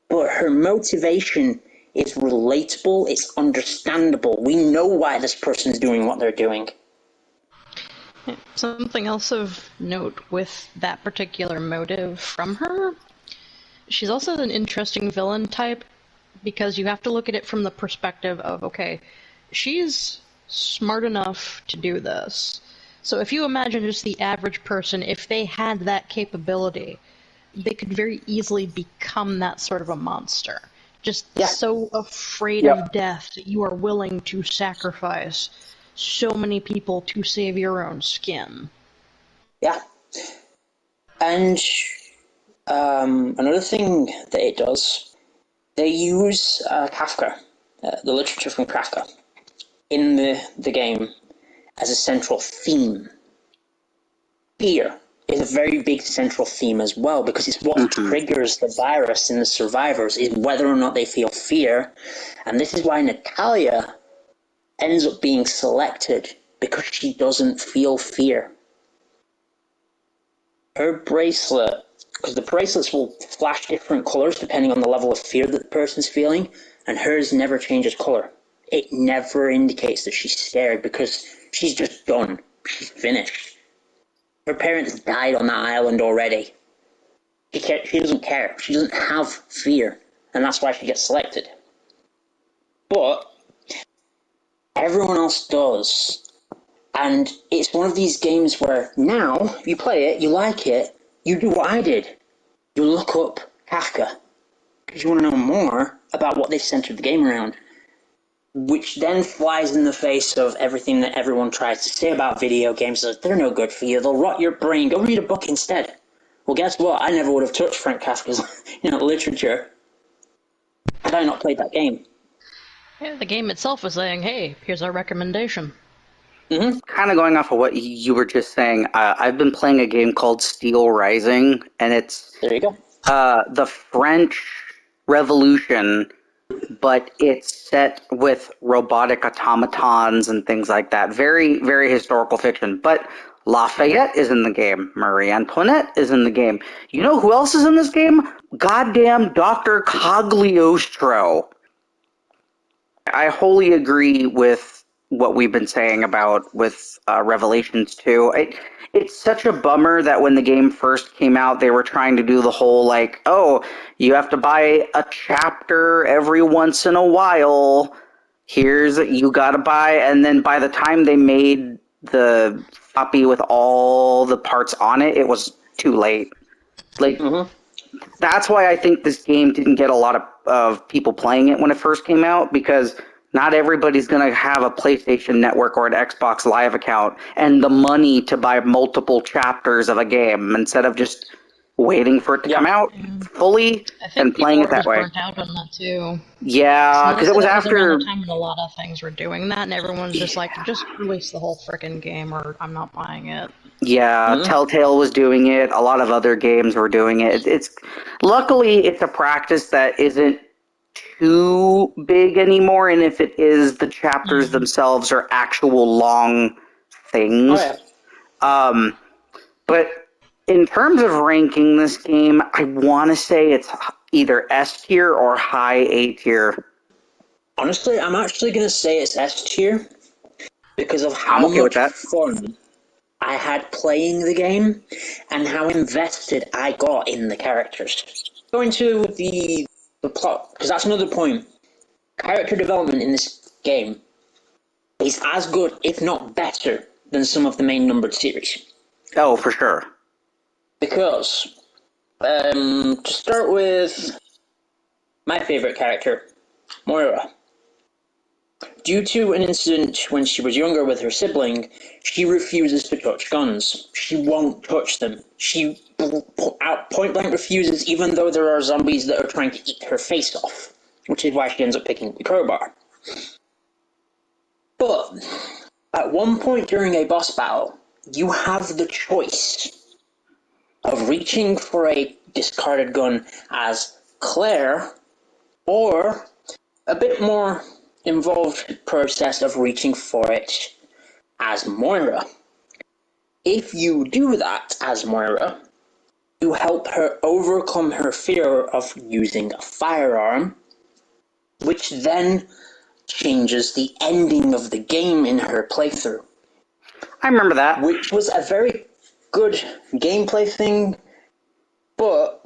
but her motivation is relatable, it's understandable. We know why this person's doing what they're doing. Something else of note with that particular motive from her, she's also an interesting villain type, because you have to look at it from the perspective of, okay, she's smart enough to do this. So if you imagine just the average person, if they had that capability, they could very easily become that sort of a monster. Just so afraid of death that you are willing to sacrifice so many people to save your own skin. Yeah. And another thing that it does, they use Kafka, the literature from Kafka, in the game as a central theme. Fear is a very big central theme as well, because it's what triggers the virus in the survivors, is whether or not they feel fear. And this is why Natalia ends up being selected, because she doesn't feel fear. Her bracelet, because the bracelets will flash different colors depending on the level of fear that the person's feeling, and hers never changes color. It never indicates that she's scared, because she's just done. She's finished. Her parents died on that island already. She doesn't care. She doesn't have fear, and that's why she gets selected. But everyone else does. And it's one of these games where now you play it, you like it, you do what I did. You look up Kafka, because you want to know more about what they've centered the game around, which then flies in the face of everything that everyone tries to say about video games. Like, they're no good for you, they'll rot your brain, go read a book instead. Well, guess what? I never would have touched Frank Kafka's literature had I not played that game. Yeah, the game itself was saying, hey, here's our recommendation. Kind of going off of what you were just saying, I've been playing a game called Steel Rising, and it's There you go. The French Revolution, but it's set with robotic automatons and things like that. Very, very historical fiction. But Lafayette is in the game. Marie Antoinette is in the game. You know who else is in this game? Goddamn Dr. Cagliostro. I wholly agree with what we've been saying about with Revelations 2. It's such a bummer that when the game first came out, they were trying to do the whole, like, oh, you have to buy a chapter every once in a while. You gotta buy, and then by the time they made the copy with all the parts on it, it was too late. Like, that's why I think this game didn't get a lot of people playing it when it first came out, because not everybody's going to have a PlayStation Network or an Xbox Live account and the money to buy multiple chapters of a game instead of just waiting for it to come out fully and playing it that way. Burnt out on that too. Yeah, because it was around after. the time when a lot of things were doing that, and everyone's just like, just release the whole frickin' game, or I'm not buying it. Yeah, Telltale was doing it. A lot of other games were doing it. Luckily it's a practice that isn't too big anymore, and if it is, the chapters themselves are actual long things. But in terms of ranking this game, I want to say it's either S tier or high A tier. Honestly, I'm actually going to say it's S tier because of how much fun I had playing the game and how invested I got in the characters. Going to the plot, because that's another point. Character development in this game is as good, if not better, than some of the main numbered series. Oh, for sure. Because, to start with my favorite character, Moira. Due to an incident when she was younger with her sibling, she refuses to touch guns. She won't touch them. She point-blank refuses, even though there are zombies that are trying to eat her face off, which is why she ends up picking the crowbar. But at one point during a boss battle, you have the choice of reaching for a discarded gun as Claire, or a bit more involved process of reaching for it as Moira. If you do that as Moira, you help her overcome her fear of using a firearm, which then changes the ending of the game in her playthrough. I remember that. Which was a very good gameplay thing, but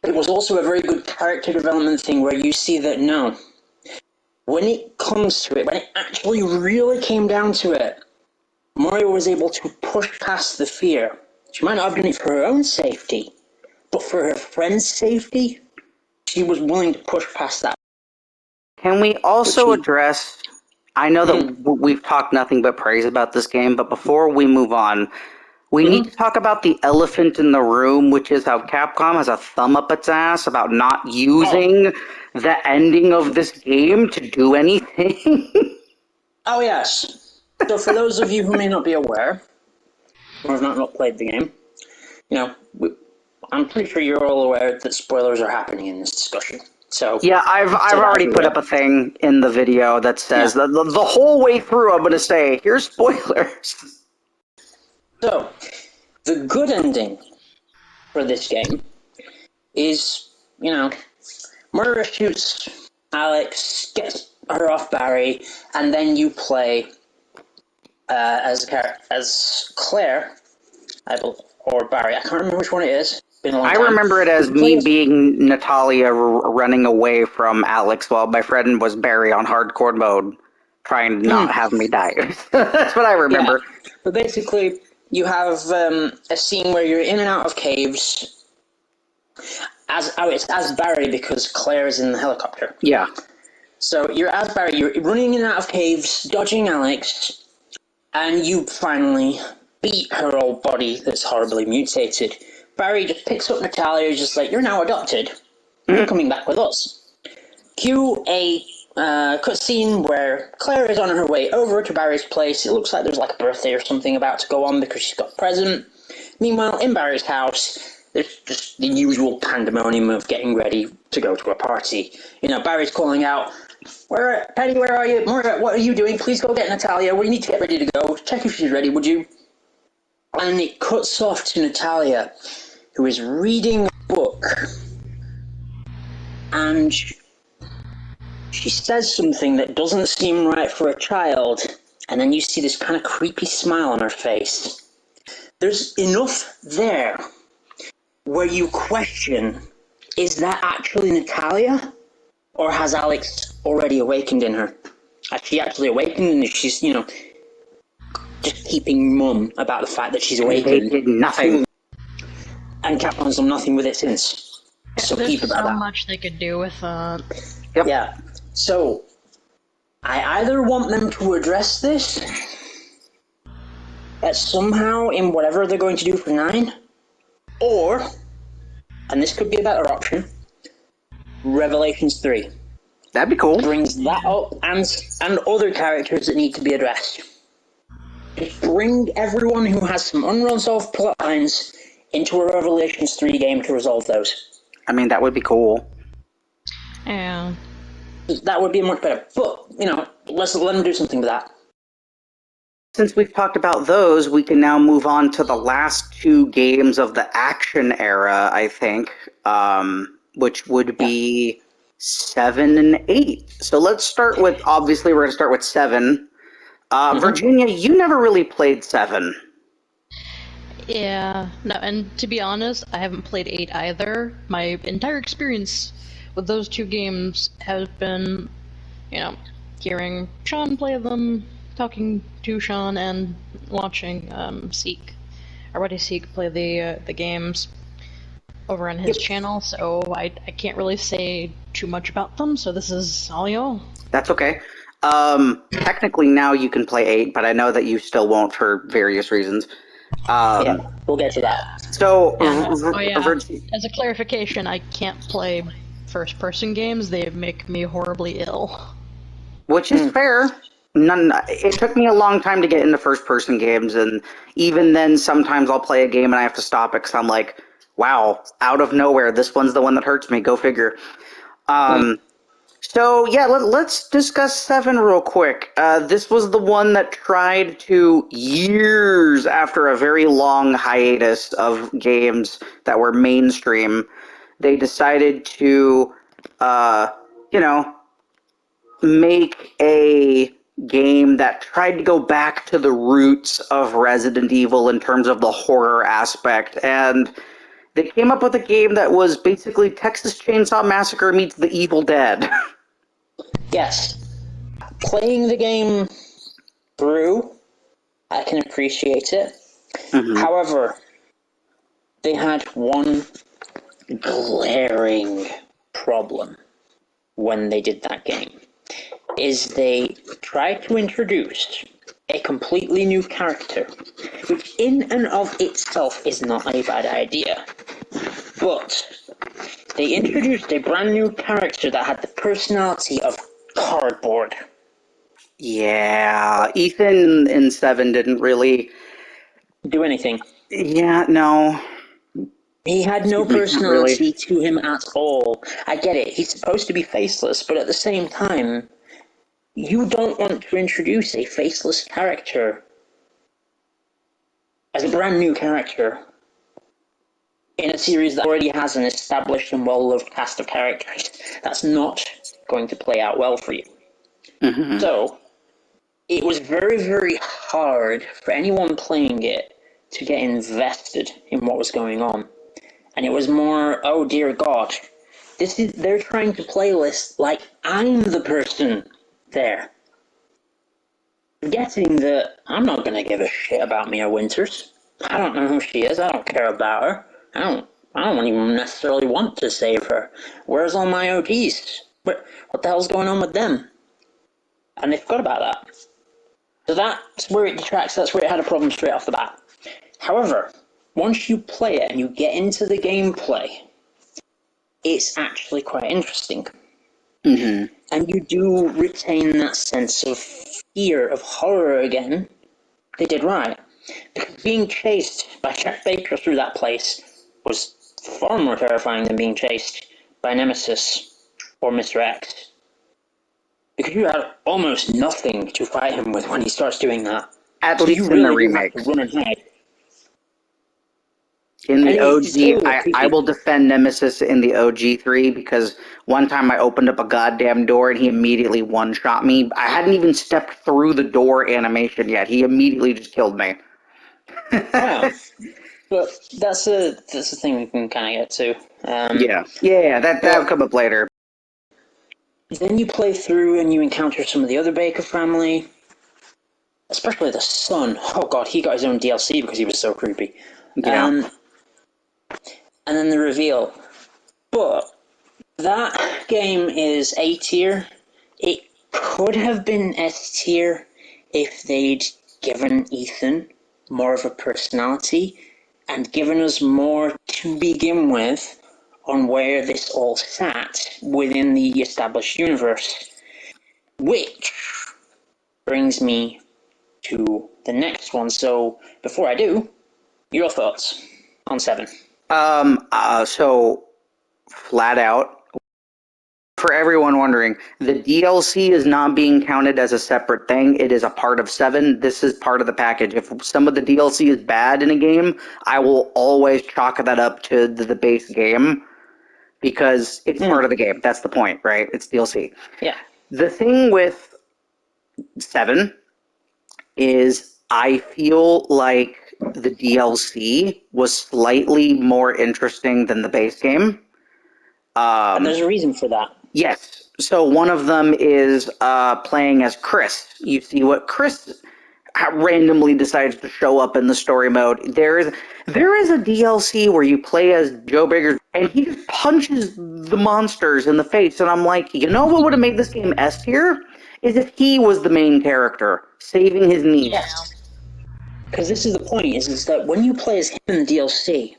it was also a very good character development thing where you see that no, when it comes to it, when it actually really came down to it, Moira was able to push past the fear. She might not have done it for her own safety, but for her friend's safety, she was willing to push past that. Can we also address... I know that we've talked nothing but praise about this game, but before we move on, we need to talk about the elephant in the room, which is how Capcom has a thumb up its ass about not using the ending of this game to do anything. Oh, yes. So for those of you who may not be aware, or have not played the game, I'm pretty sure you're all aware that spoilers are happening in this discussion. So yeah, I've already put up a thing in the video that says the whole way through I'm going to say, here's spoilers. So, the good ending for this game is, Moira shoots Alex, gets her off Barry, and then you play as Claire, or Barry. I can't remember which one it is. Been a long time. I remember it as me being Natalia running away from Alex while my friend was Barry on hardcore mode, trying to not have me die. That's what I remember. Yeah. But basically, you have a scene where you're in and out of caves. It's as Barry because Claire is in the helicopter. Yeah. So you're as Barry, you're running in and out of caves, dodging Alex, and you finally beat her old body that's horribly mutated. Barry just picks up Natalia, just like, you're now adopted. You're coming back with us. Cue a cutscene where Claire is on her way over to Barry's place. It looks like there's like a birthday or something about to go on because she's got a present. Meanwhile, in Barry's house, there's just the usual pandemonium of getting ready to go to a party. Barry's calling out, Patty, where are you? Moira, what are you doing? Please go get Natalia. We need to get ready to go. Check if she's ready, would you? And it cuts off to Natalia, who is reading a book, and she says something that doesn't seem right for a child, and then you see this kind of creepy smile on her face. There's enough there where you question, is that actually Natalia? Or has Alex already awakened in her? Has she actually awakened and she's, just keeping mum about the fact that she's They awakened? did nothing. And Capcom's done nothing with it since. So There's keep about so that. much they could do with that. Yep. Yeah. So, I either want them to address this somehow in whatever they're going to do for 9, or, and this could be a better option, Revelations 3 That'd be cool. brings that up and other characters that need to be addressed. Just bring everyone who has some unresolved plot lines into a Revelations 3 game to resolve those. I mean, that would be cool. Yeah. That would be much better. But, let's let them do something with that. Since we've talked about those, we can now move on to the last 2 games of the action era, I think, which would be 7 and 8. So let's start with, obviously, we're going to start with 7. Virginia, you never really played 7. Yeah. No, and to be honest, I haven't played 8 either. My entire experience with those 2 games has been, hearing Sean play them, talking to Sean, and watching Seek, our buddy Seek, play the games over on his channel, so I can't really say too much about them, so this is all y'all. That's okay. Technically now you can play 8, but I know that you still won't for various reasons. Yeah, we'll get to that. So, As a clarification, I can't play first-person games. They make me horribly ill. which is fair. It took me a long time to get into first-person games, and even then, sometimes I'll play a game and I have to stop it because I'm like, wow, out of nowhere, this one's the one that hurts me. Go figure. So, yeah, let's discuss 7 real quick. This was the one that tried to, years after a very long hiatus of games that were mainstream, they decided to, make a game that tried to go back to the roots of Resident Evil in terms of the horror aspect. And they came up with a game that was basically Texas Chainsaw Massacre meets The Evil Dead. Yes. Playing the game through, I can appreciate it. However, they had one glaring problem when they did that game, is they tried to introduce a completely new character, which in and of itself is not a bad idea. But they introduced a brand new character that had the personality of cardboard. Yeah, Ethan in 7 didn't really Do anything. Yeah, no. He had no Really? personality to him at all. I get it, he's supposed to be faceless, but at the same time, you don't want to introduce a faceless character as a brand new character in a series that already has an established and well-loved cast of characters. That's not going to play out well for you. So, it was very, very hard for anyone playing it to get invested in what was going on. And it was more, oh dear God, they're trying to play this like I'm the person there. Forgetting that I'm not going to give a shit about Mia Winters. I don't know who she is, I don't care about her. I don't even necessarily want to save her. Where's all my OPs? What the hell's going on with them? And they forgot about that. So that's where it detracts, that's where it had a problem straight off the bat. However, once you play it and you get into the gameplay, it's actually quite interesting. And you do retain that sense of fear, of horror again. They did right. Because being chased by Jack Baker through that place was far more terrifying than being chased by Nemesis or Mr. X. Because you had almost nothing to fight him with when he starts doing that. At So least you in the really do have remake. to run and hide. In the And it's OG, totally I creepy. will defend Nemesis in the OG3 because one time I opened up a goddamn door and he immediately one-shot me. I hadn't even stepped through the door animation yet. He immediately just killed me. Wow. But that's a thing we can kind of get to. Yeah, that'll come up later. Then you play through and you encounter some of the other Baker family, especially the son. Oh god, he got his own DLC because he was so creepy. Yeah. And then the reveal. But that game is A tier. It could have been S tier if they'd given Ethan more of a personality and given us more to begin with on where this all sat within the established universe. Which brings me to the next one. So before I do, your thoughts on 7? So flat out, for everyone wondering, the DLC is not being counted as a separate thing. It is a part of 7. This is part of the package. If some of the DLC is bad in a game, I will always chalk that up to the base game because it's part of the game. That's the point, right? It's DLC. Yeah. The thing with 7 is I feel like the DLC was slightly more interesting than the base game. And there's a reason for that. Yes. So one of them is playing as Chris. You see what Chris randomly decides to show up in the story mode. There is a DLC where you play as Joe Biggers and he just punches the monsters in the face. And I'm like, you know what would have made this game S tier? Is if he was the main character, saving his niece. Yes. Because this is the point, is that when you play as him in the DLC,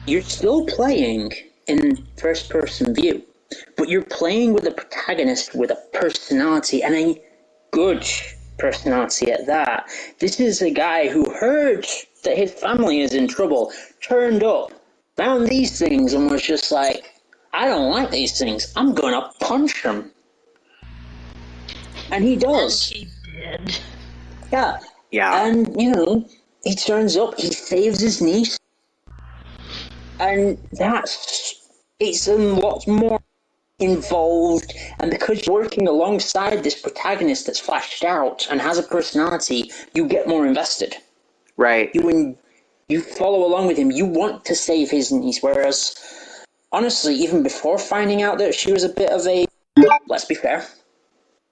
you're still playing in first-person view, but you're playing with a protagonist with a personality, and a good personality at that. This is a guy who heard that his family is in trouble, turned up, found these things, and was just like, I don't like these things, I'm gonna punch them. And he does. And he did. Yeah. Yeah. And, he turns up, he saves his niece. And it's a lot more involved. And because you're working alongside this protagonist that's flashed out and has a personality, you get more invested. Right. You follow along with him. You want to save his niece. Whereas, honestly, even before finding out that she was a bit of a, let's be fair,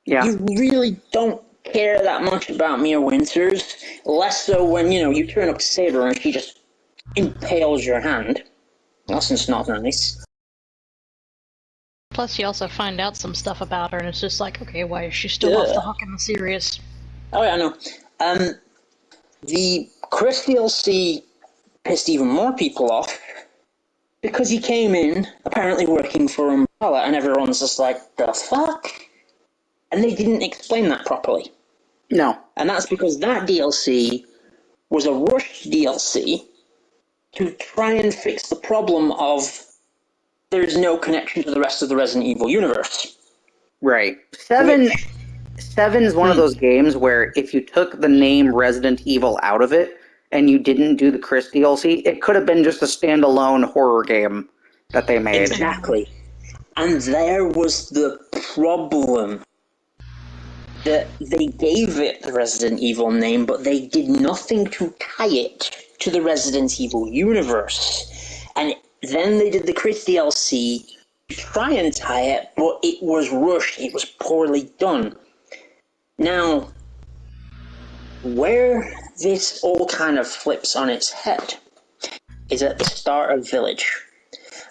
you really don't care that much about Mia Winters, less so when, you turn up to save her and she just impales your hand. That's not nice. Plus, you also find out some stuff about her, and it's just like, okay, why is she still off the hook in the series? Oh yeah, I know. The Chris DLC pissed even more people off because he came in apparently working for Umbrella, and everyone's just like, the fuck? And they didn't explain that properly. No. And that's because that DLC was a rushed DLC to try and fix the problem of there's no connection to the rest of the Resident Evil universe. Right. 7's one of those games where if you took the name Resident Evil out of it and you didn't do the Chris DLC, it could have been just a standalone horror game that they made. Exactly. And there was the problem. That they gave it the Resident Evil name, but they did nothing to tie it to the Resident Evil universe. And then they did the Chris DLC to try and tie it, but it was rushed. It was poorly done. Now, where this all kind of flips on its head is at the start of Village.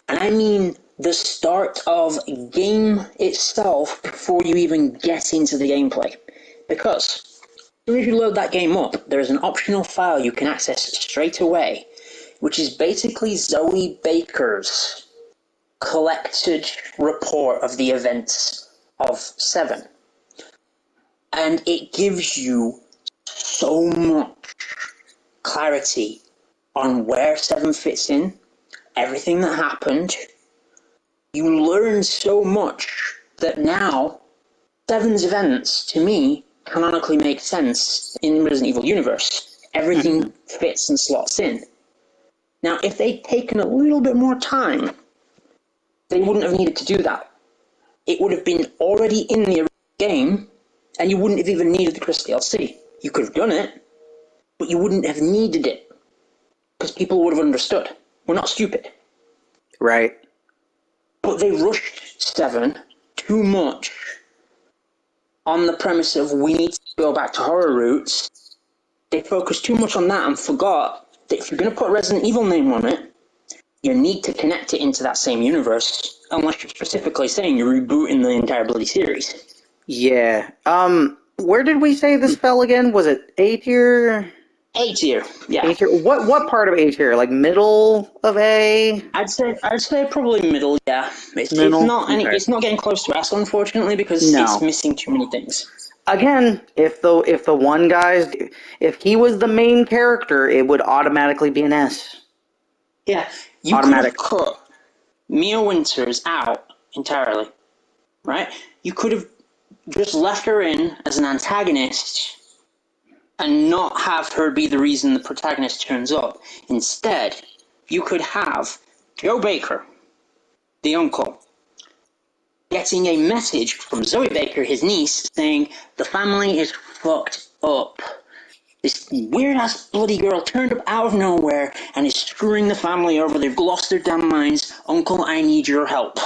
And I mean the start of game itself before you even get into the gameplay. Because as soon as you load that game up, there's an optional file you can access straight away, which is basically Zoe Baker's collected report of the events of 7. And it gives you so much clarity on where 7 fits in, everything that happened. You learn so much that now 7's events, to me, canonically make sense in Resident Evil universe. Everything fits and slots in. Now, if they'd taken a little bit more time, they wouldn't have needed to do that. It would have been already in the game, and you wouldn't have even needed the Chris DLC. You could have done it, but you wouldn't have needed it, because people would have understood. We're not stupid. Right. But they rushed 7 too much on the premise of we need to go back to horror roots. They focused too much on that and forgot that if you're going to put a Resident Evil name on it, you need to connect it into that same universe, unless you're specifically saying you're rebooting the entire bloody series. Yeah. Where did we say this fell again? Was it A tier? A tier, yeah. A tier. What part of A tier? Like middle of A? I'd say probably middle, yeah. Middle? It's not getting close to S, unfortunately, because No. it's missing too many things. Again, if the one guy's, if he was the main character, it would automatically be an S. Yeah, you Automatic. could have cut Mia Winters out entirely, right? You could have just left her in as an antagonist and not have her be the reason the protagonist turns up. Instead, you could have Joe Baker, the uncle, getting a message from Zoe Baker, his niece, saying, the family is fucked up. This weird-ass bloody girl turned up out of nowhere and is screwing the family over. They've lost their damn minds. Uncle, I need your help.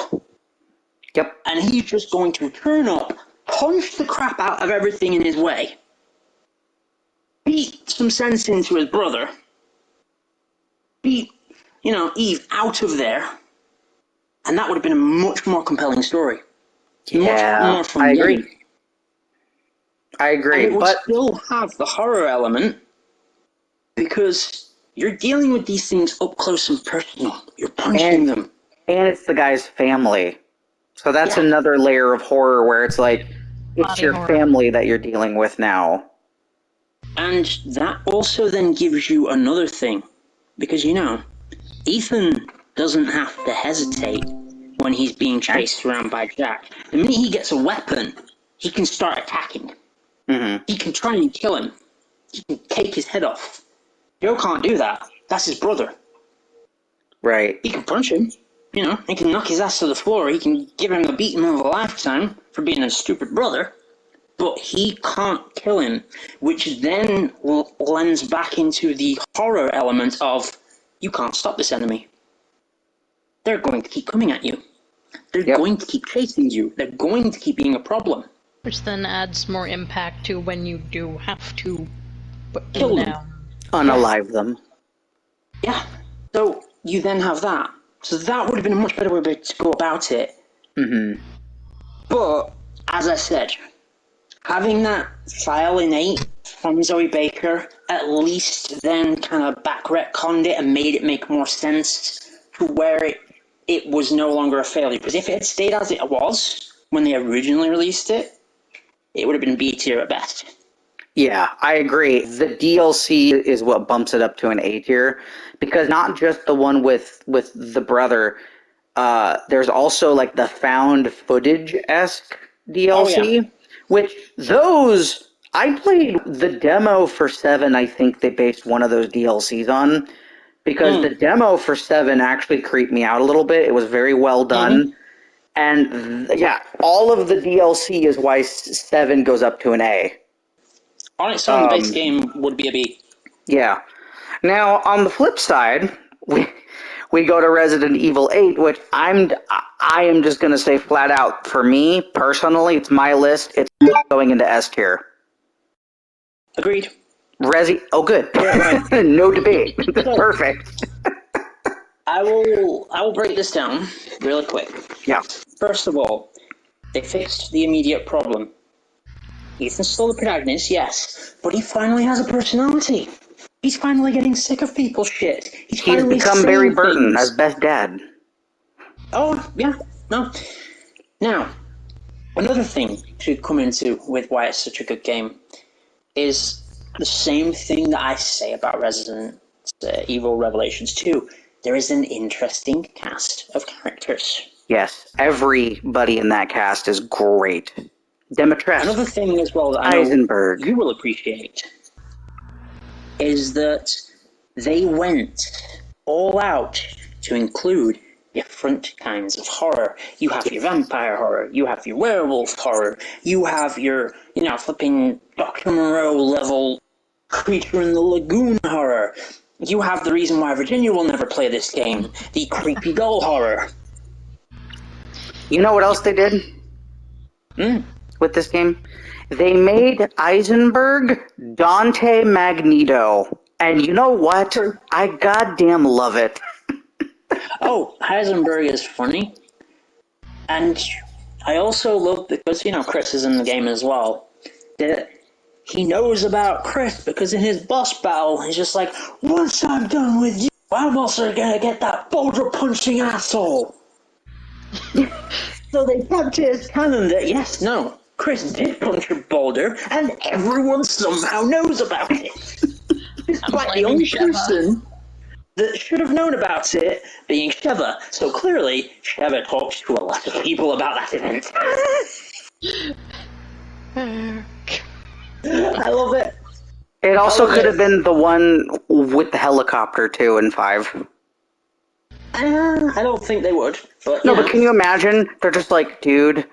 Yep. And he's just going to turn up, punch the crap out of everything in his way, beat some sense into his brother, beat, Eve out of there, and that would have been a much more compelling story. Yeah, much more fun I agree. game. I agree, And it would but still have the horror element because you're dealing with these things up close and personal. You're punching them. and it's the guy's family, so that's Yeah. another layer of horror where it's like it's Body your horror. family that you're dealing with now. And that also then gives you another thing. Because, Ethan doesn't have to hesitate when he's being chased around by Jack. The minute he gets a weapon, he can start attacking. Mm-hmm. He can try and kill him. He can take his head off. Joe can't do that. That's his brother. Right. He can punch him. He can knock his ass to the floor. He can give him the beating of a lifetime for being a stupid brother. But he can't kill him, which then lends back into the horror element of, you can't stop this enemy. They're going to keep coming at you. They're going to keep chasing you. They're going to keep being a problem. Which then adds more impact to when you do have to Kill them. down. Unalive them. Yeah. So you then have that. So that would have been a much better way to go about it. Mm-hmm. But, as I said, having that file innate from Zoe Baker at least then kind of back retconned it and made it make more sense to where it was no longer a failure. Because if it had stayed as it was when they originally released it, it would have been B tier at best. Yeah, I agree. The DLC is what bumps it up to an A tier, because not just the one with the brother, there's also like the found footage-esque DLC, which those, I played the demo for 7, I think they based one of those DLCs on, because the demo for 7 actually creeped me out a little bit. It was very well done. And yeah, all of the DLC is why 7 goes up to an A. On its own, the base game would be a B. Yeah. Now, on the flip side, we go to Resident Evil 8, which I am just going to say flat out, for me, personally, it's my list, it's going into S tier. Agreed. Oh, good. No debate. Perfect. I will break this down really quick. Yeah. First of all, they fixed the immediate problem. Ethan's still the protagonist, yes, but he finally has a personality. He's finally getting sick of people's shit. He's become Barry Burton as best dad. Oh, yeah, no. Now, another thing to come into with why it's such a good game is the same thing that I say about Resident Evil Revelations 2. There is an interesting cast of characters. Yes, everybody in that cast is great. Demetres. Another thing as well that I know Eisenberg. you will appreciate is that they went all out to include different kinds of horror. You have your vampire horror, you have your werewolf horror, you have your, flipping Dr. Moreau level creature in the lagoon horror. You have the reason why Virginia will never play this game, the creepy gull horror. You know what else they did with this game? They made Eisenberg Dante Magneto. And you know what? I goddamn love it. Oh, Heisenberg is funny. And I also love, because, Chris is in the game as well, that he knows about Chris, because in his boss battle, he's just like, once I'm done with you, I'm also gonna get that boulder-punching asshole. So they kept it as canon that, yes, no, Chris did punch a boulder, and everyone somehow knows about it. Despite the only person that should have known about it being Sheva. So clearly, Sheva talks to a lot of people about that event. I love it. It also could have been the one with the helicopter, too, in 5. I don't think they would. But, No, but can you imagine? They're just like, dude,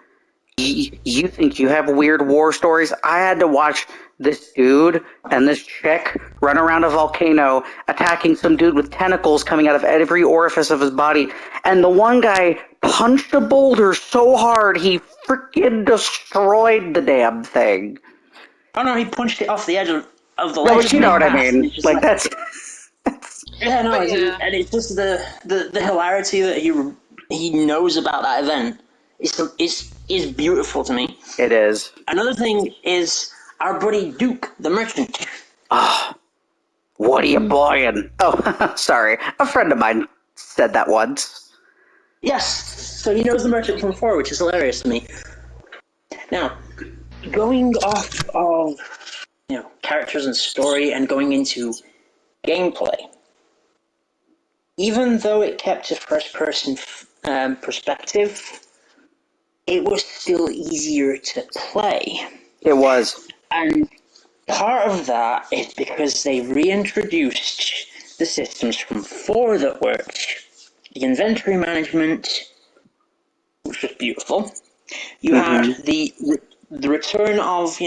you think you have weird war stories? I had to watch this dude and this chick run around a volcano attacking some dude with tentacles coming out of every orifice of his body. And the one guy punched a boulder so hard he freaking destroyed the damn thing. Oh no, he punched it off the edge of the ledge. No, but you know what I mean. Like, that's... Yeah, no, yeah. And it's just the hilarity that he knows about that event is beautiful to me. It is. Another thing is our buddy Duke, the merchant. What are you buying? Oh, sorry. A friend of mine said that once. Yes, so he knows the merchant from 4, which is hilarious to me. Now, going off of characters and story and going into gameplay, even though it kept a first-person perspective, it was still easier to play. It was. And part of that is because they reintroduced the systems from 4 that worked. The inventory management, which was beautiful. You had the return of,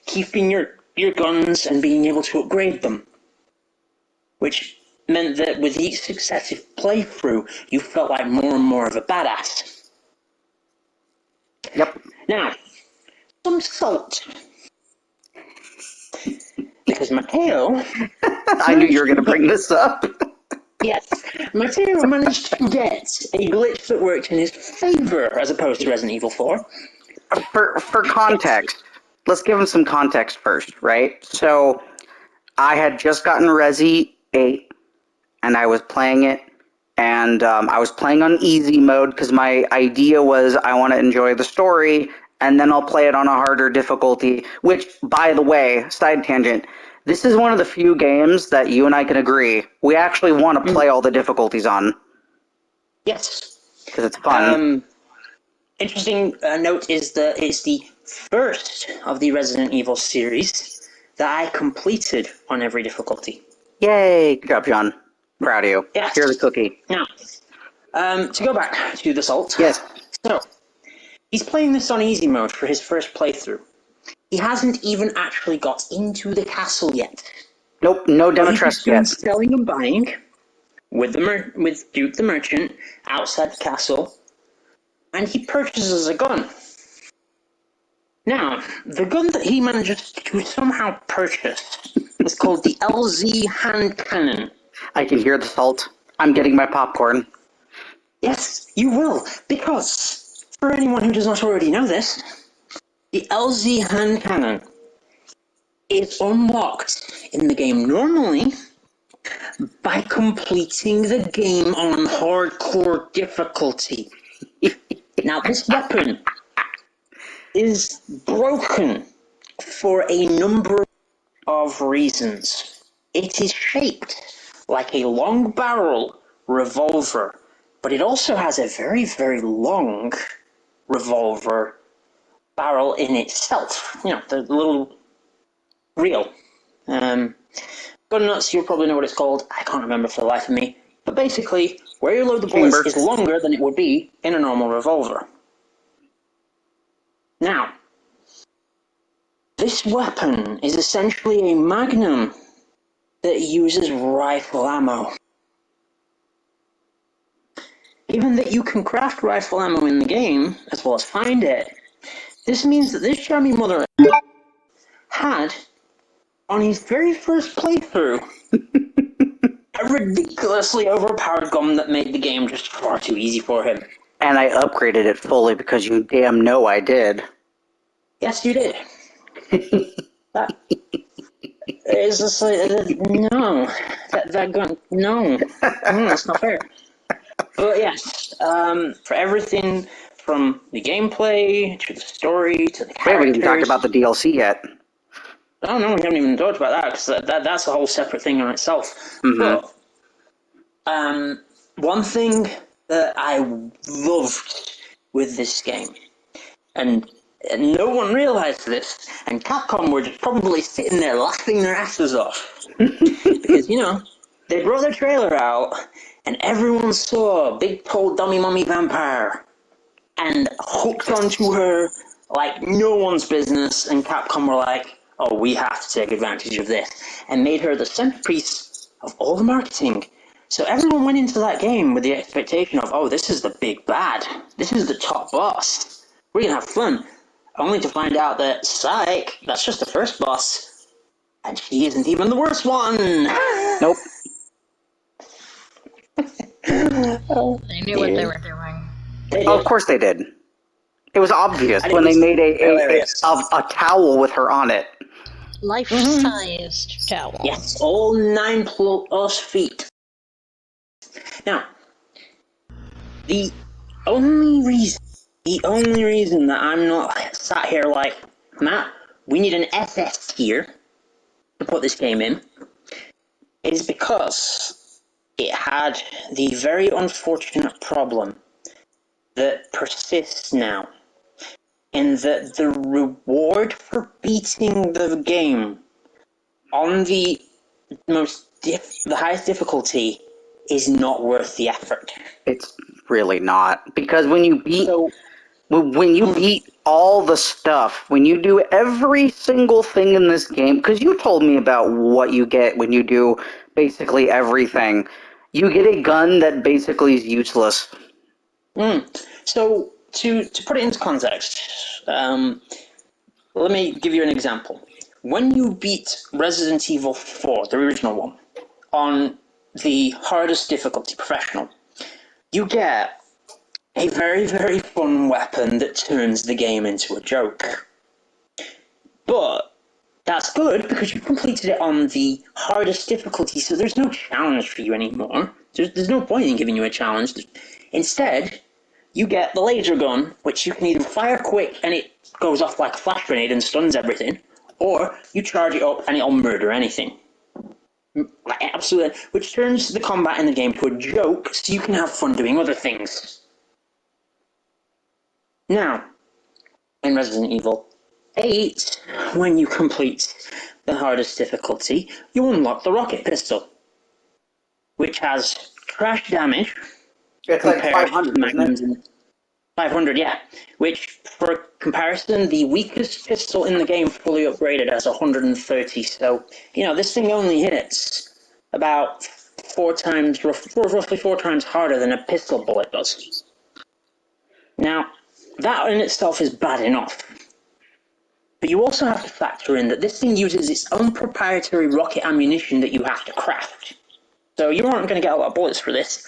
keeping your guns and being able to upgrade them, which meant that with each successive playthrough, you felt like more and more of a badass. Yep. Now, some salt. Because Mattao... I knew you were going to bring this up. Yes, Mattao managed to get a glitch that worked in his favor as opposed to Resident Evil 4. For context, let's give him some context first, right? So, I had just gotten Resi 8, and I was playing it, and I was playing on easy mode because my idea was I want to enjoy the story, and then I'll play it on a harder difficulty, which, by the way, side tangent, this is one of the few games that you and I can agree we actually want to play all the difficulties on. Yes. Because it's fun. Interesting note is that it's the first of the Resident Evil series that I completed on every difficulty. Yay! Good job, John. Proud of you. Yes. Here's the cookie. Now, to go back to the salt. Yes. So, he's playing this on easy mode for his first playthrough. He hasn't even actually got into the castle yet. Nope, no Demetress yet. He's selling and buying with Duke the Merchant outside the castle, and he purchases a gun. Now, the gun that he manages to somehow purchase is called the LZ hand cannon. I can hear the salt. I'm getting my popcorn. Yes, you will, because, for anyone who does not already know this, the LZ hand cannon is unlocked in the game normally by completing the game on hardcore difficulty. Now, this weapon is broken for a number of reasons. It is shaped like a long barrel revolver, but it also has a very, very long revolver barrel in itself. The little reel. Gun nuts, you'll probably know what it's called. I can't remember for the life of me. But basically, where you load the bullets Chamber. is longer than it would be in a normal revolver. Now, this weapon is essentially a magnum that uses rifle ammo. Given that you can craft rifle ammo in the game, as well as find it, this means that this jammy mother had, on his very first playthrough, a ridiculously overpowered gun that made the game just far too easy for him. And I upgraded it fully because you damn know I did. Yes, you did. That is just like, no. That gun, no. That's not fair. But yes, for everything from the gameplay to the story to the We characters. haven't even talked about the DLC yet. Oh no, we haven't even talked about that because that's a whole separate thing on itself. Mm-hmm. But one thing that I loved with this game, and no one realized this, and Capcom were just probably sitting there laughing their asses off because they brought their trailer out, and everyone saw a big tall dummy mummy vampire and hooked onto her like no one's business, and Capcom were like, oh, we have to take advantage of this, and made her the centerpiece of all the marketing. So everyone went into that game with the expectation of, oh, this is the big bad. This is the top boss. We're going to have fun. Only to find out that, psych, that's just the first boss. And she isn't even the worst one. Nope. They knew what they were doing. They Oh, did. of course they did. It was obvious And it when they was made hilarious. a towel with her on it. Life-sized towel. Yes, all 9+ feet. Now, the only reason that I'm not sat here like, Matt, we need an SS tier to put this game in, is because it had the very unfortunate problem that persists now, in that the reward for beating the game on the highest difficulty is not worth the effort. It's really not, because when you beat all the stuff, when you do every single thing in this game, because you told me about what you get when you do basically everything, you get a gun that basically is useless. So to put it into context, let me give you an example. When you beat Resident Evil 4, the original one, on the hardest difficulty, professional, you get a very, very fun weapon that turns the game into a joke. But that's good because you've completed it on the hardest difficulty, so there's no challenge for you anymore. There's no point in giving you a challenge. Instead, you get the laser gun, which you can either fire quick and it goes off like a flash grenade and stuns everything, or you charge it up and it'll murder anything. Like, absolutely. Which turns the combat in the game to a joke, so you can have fun doing other things. Now, in Resident Evil 8, when you complete the hardest difficulty, you unlock the rocket pistol, which has trash damage. It's like 500, magnums isn't it? 500, yeah. Which, for comparison, the weakest pistol in the game fully upgraded has 130. So, this thing only hits about roughly four times harder than a pistol bullet does. Now, that in itself is bad enough. But you also have to factor in that this thing uses its own proprietary rocket ammunition that you have to craft. So you aren't going to get a lot of bullets for this.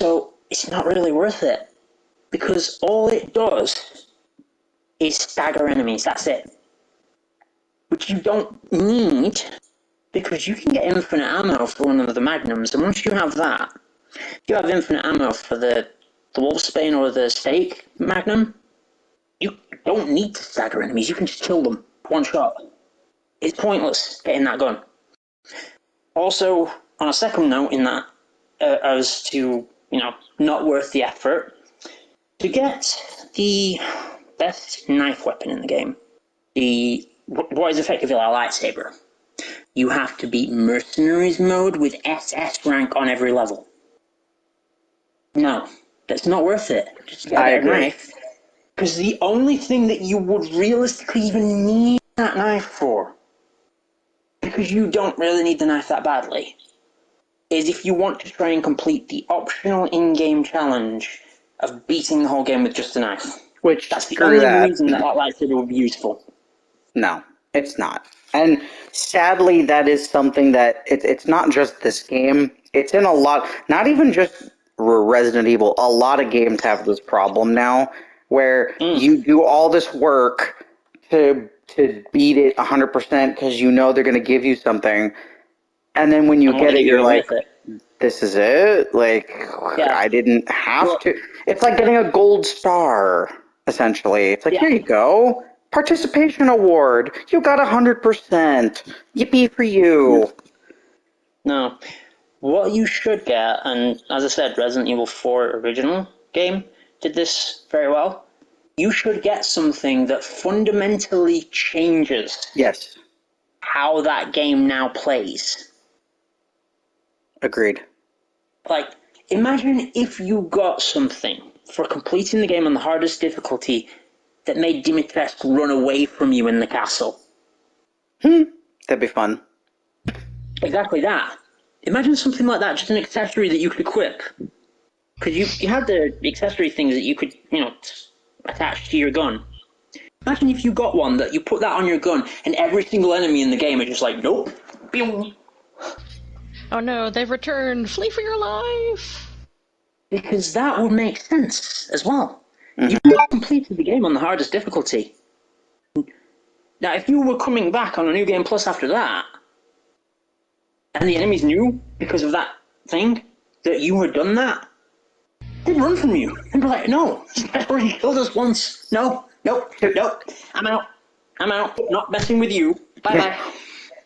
So it's not really worth it. Because all it does is stagger enemies, that's it. Which you don't need, because you can get infinite ammo for one of the magnums, and once you have that, you have infinite ammo for the Wolfsbane or the Stake magnum. You don't need to stagger enemies, you can just kill them, one shot. It's pointless getting that gun. Also, on a second note in that, as to, not worth the effort, to get the best knife weapon in the game, what is effectively a lightsaber, you have to beat Mercenaries mode with SS rank on every level. No, that's not worth it. Just get a I better agree. knife. Because the only thing that you would realistically even need that knife for, because you don't really need the knife that badly, is if you want to try and complete the optional in-game challenge of beating the whole game with just a knife. Which, That's the screw only that. reason that lightsaber would be useful. No, it's not. And sadly, that is something that it's not just this game. It's in a lot, not even just Resident Evil. A lot of games have this problem now, where you do all this work to beat it 100% because you know they're going to give you something, and then when you And what get they it, give you you're ain't like, worth it. "This is it." Like, Yeah. I didn't have Well, to. It's like getting a gold star, essentially. It's like, yeah. here you go. Participation award. You got 100%. Yippee for you. No. What you should get, and as I said, Resident Evil 4 original game did this very well. You should get something that fundamentally changes Yes, how that game now plays. agreed. Like, imagine if you got something for completing the game on the hardest difficulty that made Dimitrescu run away from you in the castle. That'd be fun. Exactly that. Imagine something like that, just an accessory that you could equip. Because you had the accessory things that you could, attach to your gun. Imagine if you got one that you put that on your gun and every single enemy in the game is just like, nope. Pew. Oh no, they've returned! Flee for your life! Because that would make sense as well. You completed the game on the hardest difficulty. Now, if you were coming back on a New Game Plus after that, and the enemies knew, because of that thing, that you had done that, they'd run from you. They'd be like, no, you've already killed us once. No, nope, I'm out. Not messing with you. Bye-bye.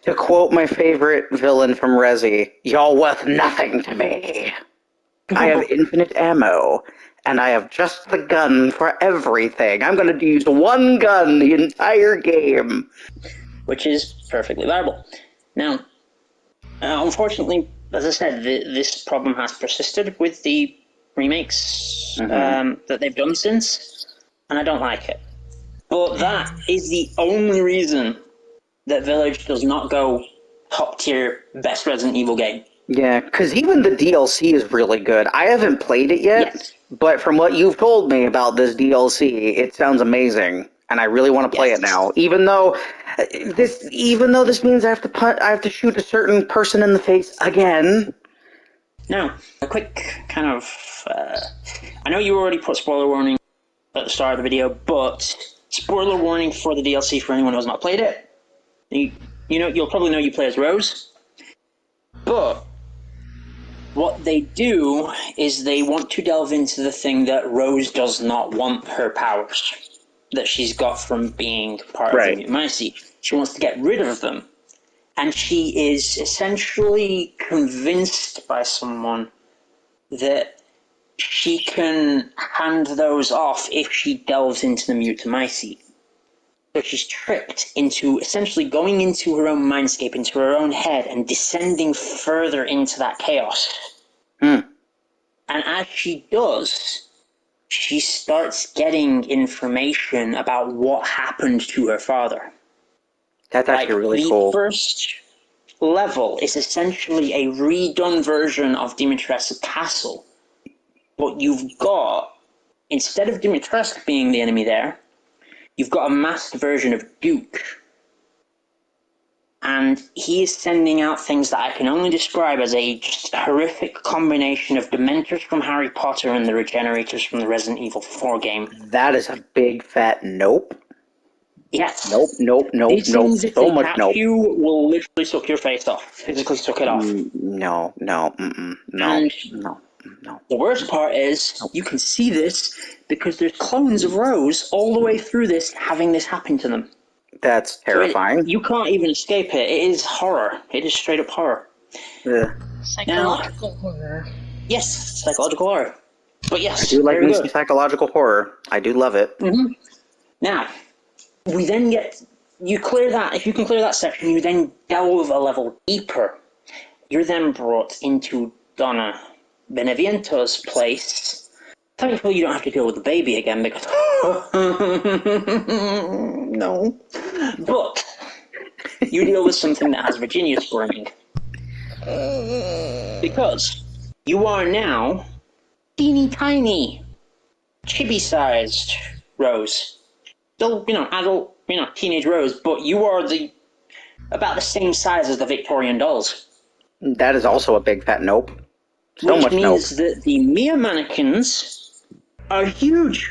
To quote my favorite villain from Resi, y'all worth nothing to me. I have infinite ammo, and I have just the gun for everything. I'm going to use one gun the entire game. Which is perfectly viable. Now, unfortunately, as I said, this problem has persisted with the remakes that they've done since, and I don't like it. But that is the only reason that Village does not go top tier best Resident Evil game. Yeah, because even the DLC is really good. I haven't played it yet, Yes. but from what you've told me about this DLC, it sounds amazing, and I really want to play it now. Even though this means I have to shoot a certain person in the face again. Now, a quick kind of, I know you already put spoiler warning at the start of the video, but spoiler warning for the DLC for anyone who has not played it. You'll probably know you play as Rose, but what they do is they want to delve into the thing that Rose does not want her powers that she's got from being part of the Mutant. She wants to get rid of them. And she is essentially convinced by someone that she can hand those off if she delves into the Mutamycete. So she's tricked into essentially going into her own mindscape, into her own head, and descending further into that chaos. And as she does, she starts getting information about what happened to her father. That's actually really cool. The first level is essentially a redone version of Dimitrescu's castle. But you've got, instead of Dimitrescu being the enemy there, you've got a masked version of Duke. And he is sending out things that I can only describe as a just horrific combination of Dementors from Harry Potter and the Regenerators from the Resident Evil 4 game. That is a big fat nope. Yes. Nope. These things, if So they much catch nope. you, will literally suck your face off. Physically suck it off. No. And the worst part is, you can see this because there's clones of Rose all the way through this having this happen to them. That's terrifying. You can't even escape it. It is horror. It is straight up horror. Psychological horror. Yes, psychological horror. But yes, I do like very me some good. psychological horror. I do love it. Now, we then get you clear that. If you can clear that section, you then delve a level deeper. You're then brought into Donna Beneviento's place. Thankfully, you don't have to deal with the baby again because no. But you deal with something that has Virginia squirming because you are now teeny tiny, chibi-sized Rose. Still, adult, teenage Rose, but you are about the same size as the Victorian dolls. That is also a big fat nope. So Which much means nope. that the Mia mannequins are huge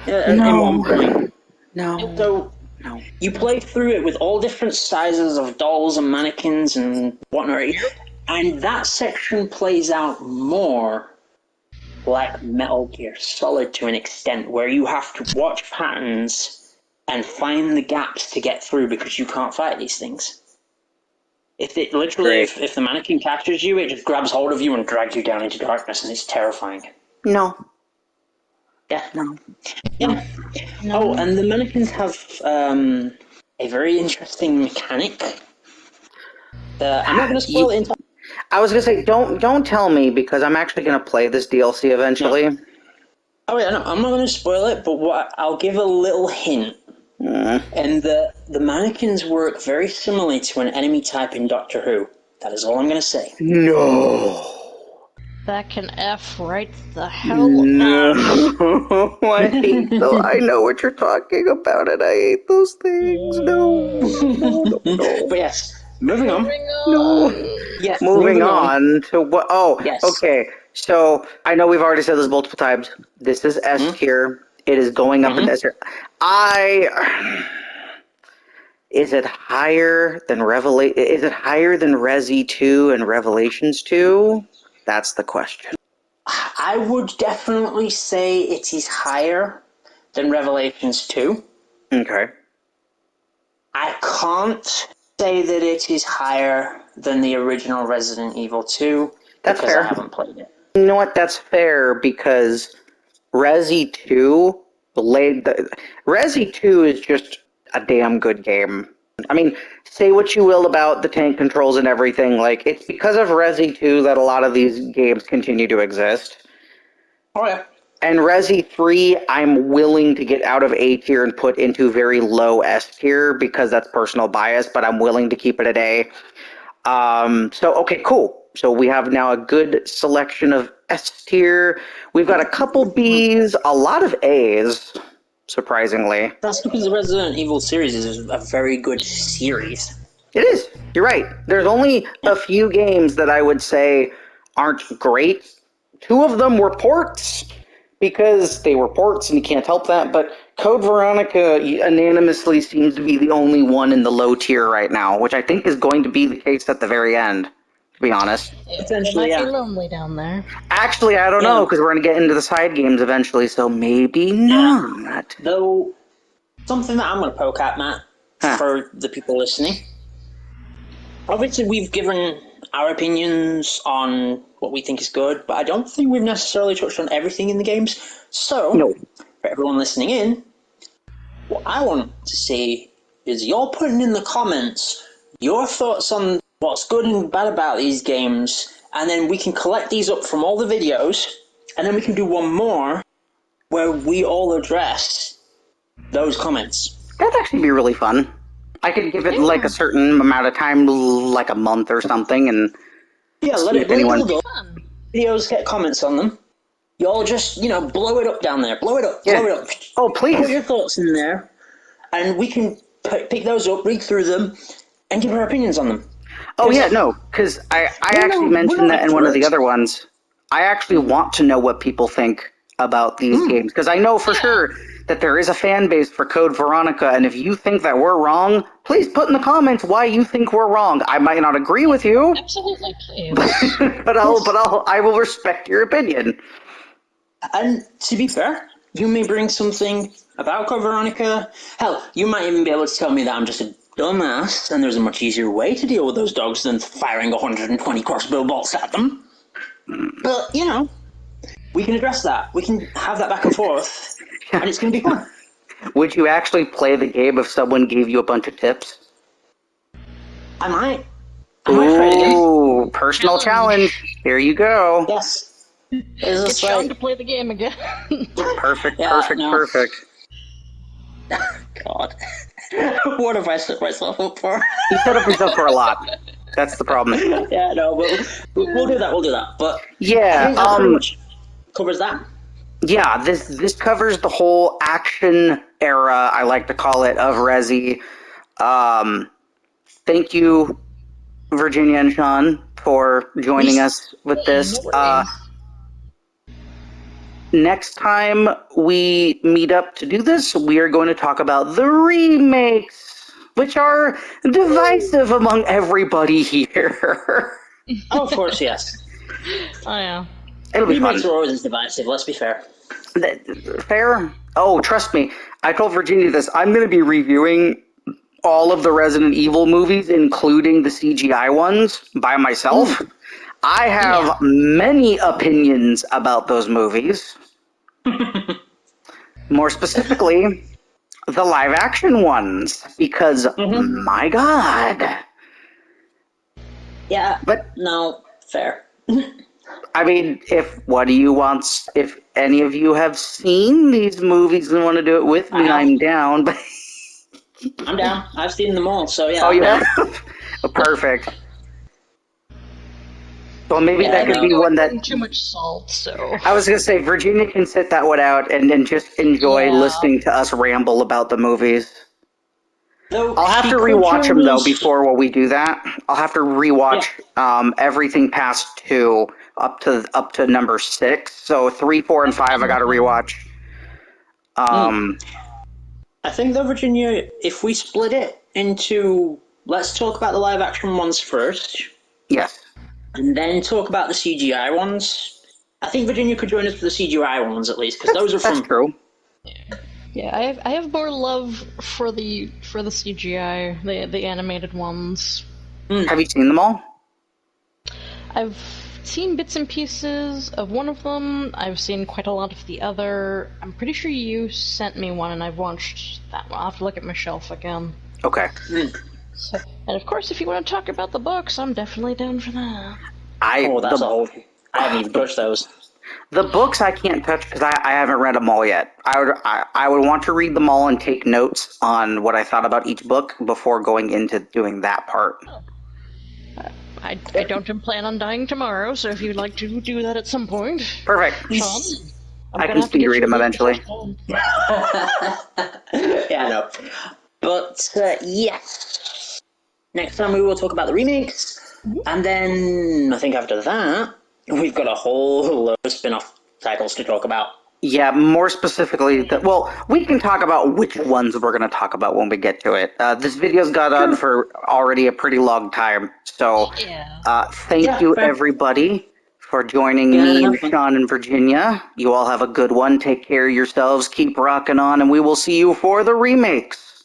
at No. one point. No. So No. you play through it with all different sizes of dolls and mannequins and whatnot, and that section plays out more like Metal Gear Solid to an extent, where you have to watch patterns and find the gaps to get through because you can't fight these things. If it literally, if the mannequin captures you, it just grabs hold of you and drags you down into darkness, and it's terrifying. No. Yeah. No. Yeah. No. Oh, and the mannequins have a very interesting mechanic. I'm not going to spoil it entirely. I was gonna say, don't tell me because I'm actually gonna play this DLC eventually. No. Oh yeah, no, I'm not going to spoil it, but I'll give a little hint. And the mannequins work very similarly to an enemy type in Doctor Who. That is all I'm going to say. No. That can F right the hell No. out. I hate those. I know what you're talking about, and I hate those things. No. But yes, moving on. No. Yes, Moving on to what? Oh, Yes. okay. So I know we've already said this multiple times. This is S tier. It is going up in S tier. Is it higher than Is it higher than Resi 2 and Revelations 2? That's the question. I would definitely say it is higher than Revelations 2. Okay. I can't say that it is higher than the original Resident Evil 2 That's because fair. I haven't played it. You know what? That's fair because Resi 2 Resi 2 is just a damn good game. I mean, say what you will about the tank controls and everything, like, it's because of Resi 2 that a lot of these games continue to exist. Oh yeah. And Resi 3, I'm willing to get out of A tier and put into very low S tier because that's personal bias, but I'm willing to keep it at A. So, okay, cool. So we have now a good selection of S tier. We've got a couple Bs, a lot of As, surprisingly. That's because the Resident Evil series is a very good series. It is. You're right. There's only a few games that I would say aren't great. 2 of them were ports because they were ports and you can't help that. But Code Veronica unanimously seems to be the only one in the low tier right now, which I think is going to be the case at the very end, to be honest. It might be lonely down there. Actually, I don't know because we're going to get into the side games eventually, so maybe not. Though, something that I'm going to poke at, Matt, for the people listening. Obviously, we've given our opinions on what we think is good, but I don't think we've necessarily touched on everything in the games. So, for everyone listening in, what I want to see is you're putting in the comments your thoughts on what's good and bad about these games, and then we can collect these up from all the videos, and then we can do one more where we all address those comments. That'd actually be really fun. I could give it like a certain amount of time, like a month or something, and let it build up. Videos get comments on them. You all just, blow it up down there. Blow it up. Oh, please. Put your thoughts in there, and we can pick those up, read through them, and give our opinions on them. Oh, yeah, no, because I actually mentioned that in one of the other ones. I actually want to know what people think about these games, because I know for sure that there is a fan base for Code Veronica, and if you think that we're wrong, please put in the comments why you think we're wrong. I might not agree with you. Absolutely, please. but I will respect your opinion. And to be fair, you may bring something about Code Veronica. Hell, you might even be able to tell me that I'm just a dumbass, and there's a much easier way to deal with those dogs than firing 120 crossbow bolts at them. But, we can address that. We can have that back and forth, and it's going to be fun. Would you actually play the game if someone gave you a bunch of tips? I might try it again. Ooh, personal challenge. Here you go. Yes. It's Get just Sean like, to play the game again. Perfect, Yeah, perfect, no. perfect. God. What have I set myself up for? You set up yourself for a lot. That's the problem. Yeah, no, we'll do that. We'll do that. But I Yeah, think that pretty much covers that. yeah, this covers the whole action era, I like to call it, of Resi. Thank you, Virginia and Sean, for joining us with this. No worries. Next time we meet up to do this, we are going to talk about the remakes, which are divisive among everybody here. Oh, of course, yes. Oh yeah. It'll be fun. Remakes are always divisive, let's be fair. Fair? Oh, trust me. I told Virginia this. I'm going to be reviewing all of the Resident Evil movies, including the CGI ones, by myself. I have many opinions about those movies. More specifically, the live action ones, because my God. Yeah, But no, fair. I mean, if any of you have seen these movies and want to do it with me, I'm down. But I'm down. I've seen them all, so yeah. oh, I'm you down. have? Perfect. Well, maybe Yeah, that could be one that Too much salt, so. I was going to say. Virginia can sit that one out and then just enjoy Yeah. listening to us ramble about the movies. Though I'll have she to could rewatch them join though us- before we do that. I'll have to rewatch everything past 2 up to number 6. So 3, 4, and 5 I got to rewatch. I think though, Virginia, if we split it into, let's talk about the live action ones first, Yes. and then talk about the CGI ones. I think Virginia could join us for the CGI ones at least, because those are That's from. true. Yeah, I have more love for the CGI, the animated ones. Have you seen them all? I've seen bits and pieces of one of them. I've seen quite a lot of the other. I'm pretty sure you sent me one, and I've watched that one. I'll have to look at my shelf again. Okay. So, and of course, if you want to talk about the books, I'm definitely down for that. Oh, that's a whole. I haven't even touched those. The books I can't touch because I haven't read them all yet. I would want to read them all and take notes on what I thought about each book before going into doing that part. I don't plan on dying tomorrow, so if you'd like to do that at some point, Perfect. Sean, I can speed read them eventually. Yeah, I know. But, yes. Next time we will talk about the remakes, and then I think after that, we've got a whole load of spin-off titles to talk about. Yeah, more specifically, we can talk about which ones we're going to talk about when we get to it. This video's got on for already a pretty long time, so thank you, fair. everybody, for joining me and Sean and Virginia. You all have a good one. Take care of yourselves. Keep rocking on, and we will see you for the remakes.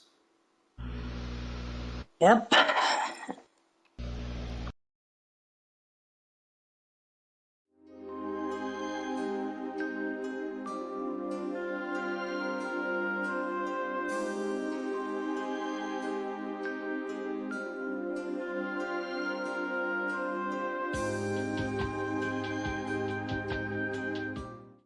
Yep.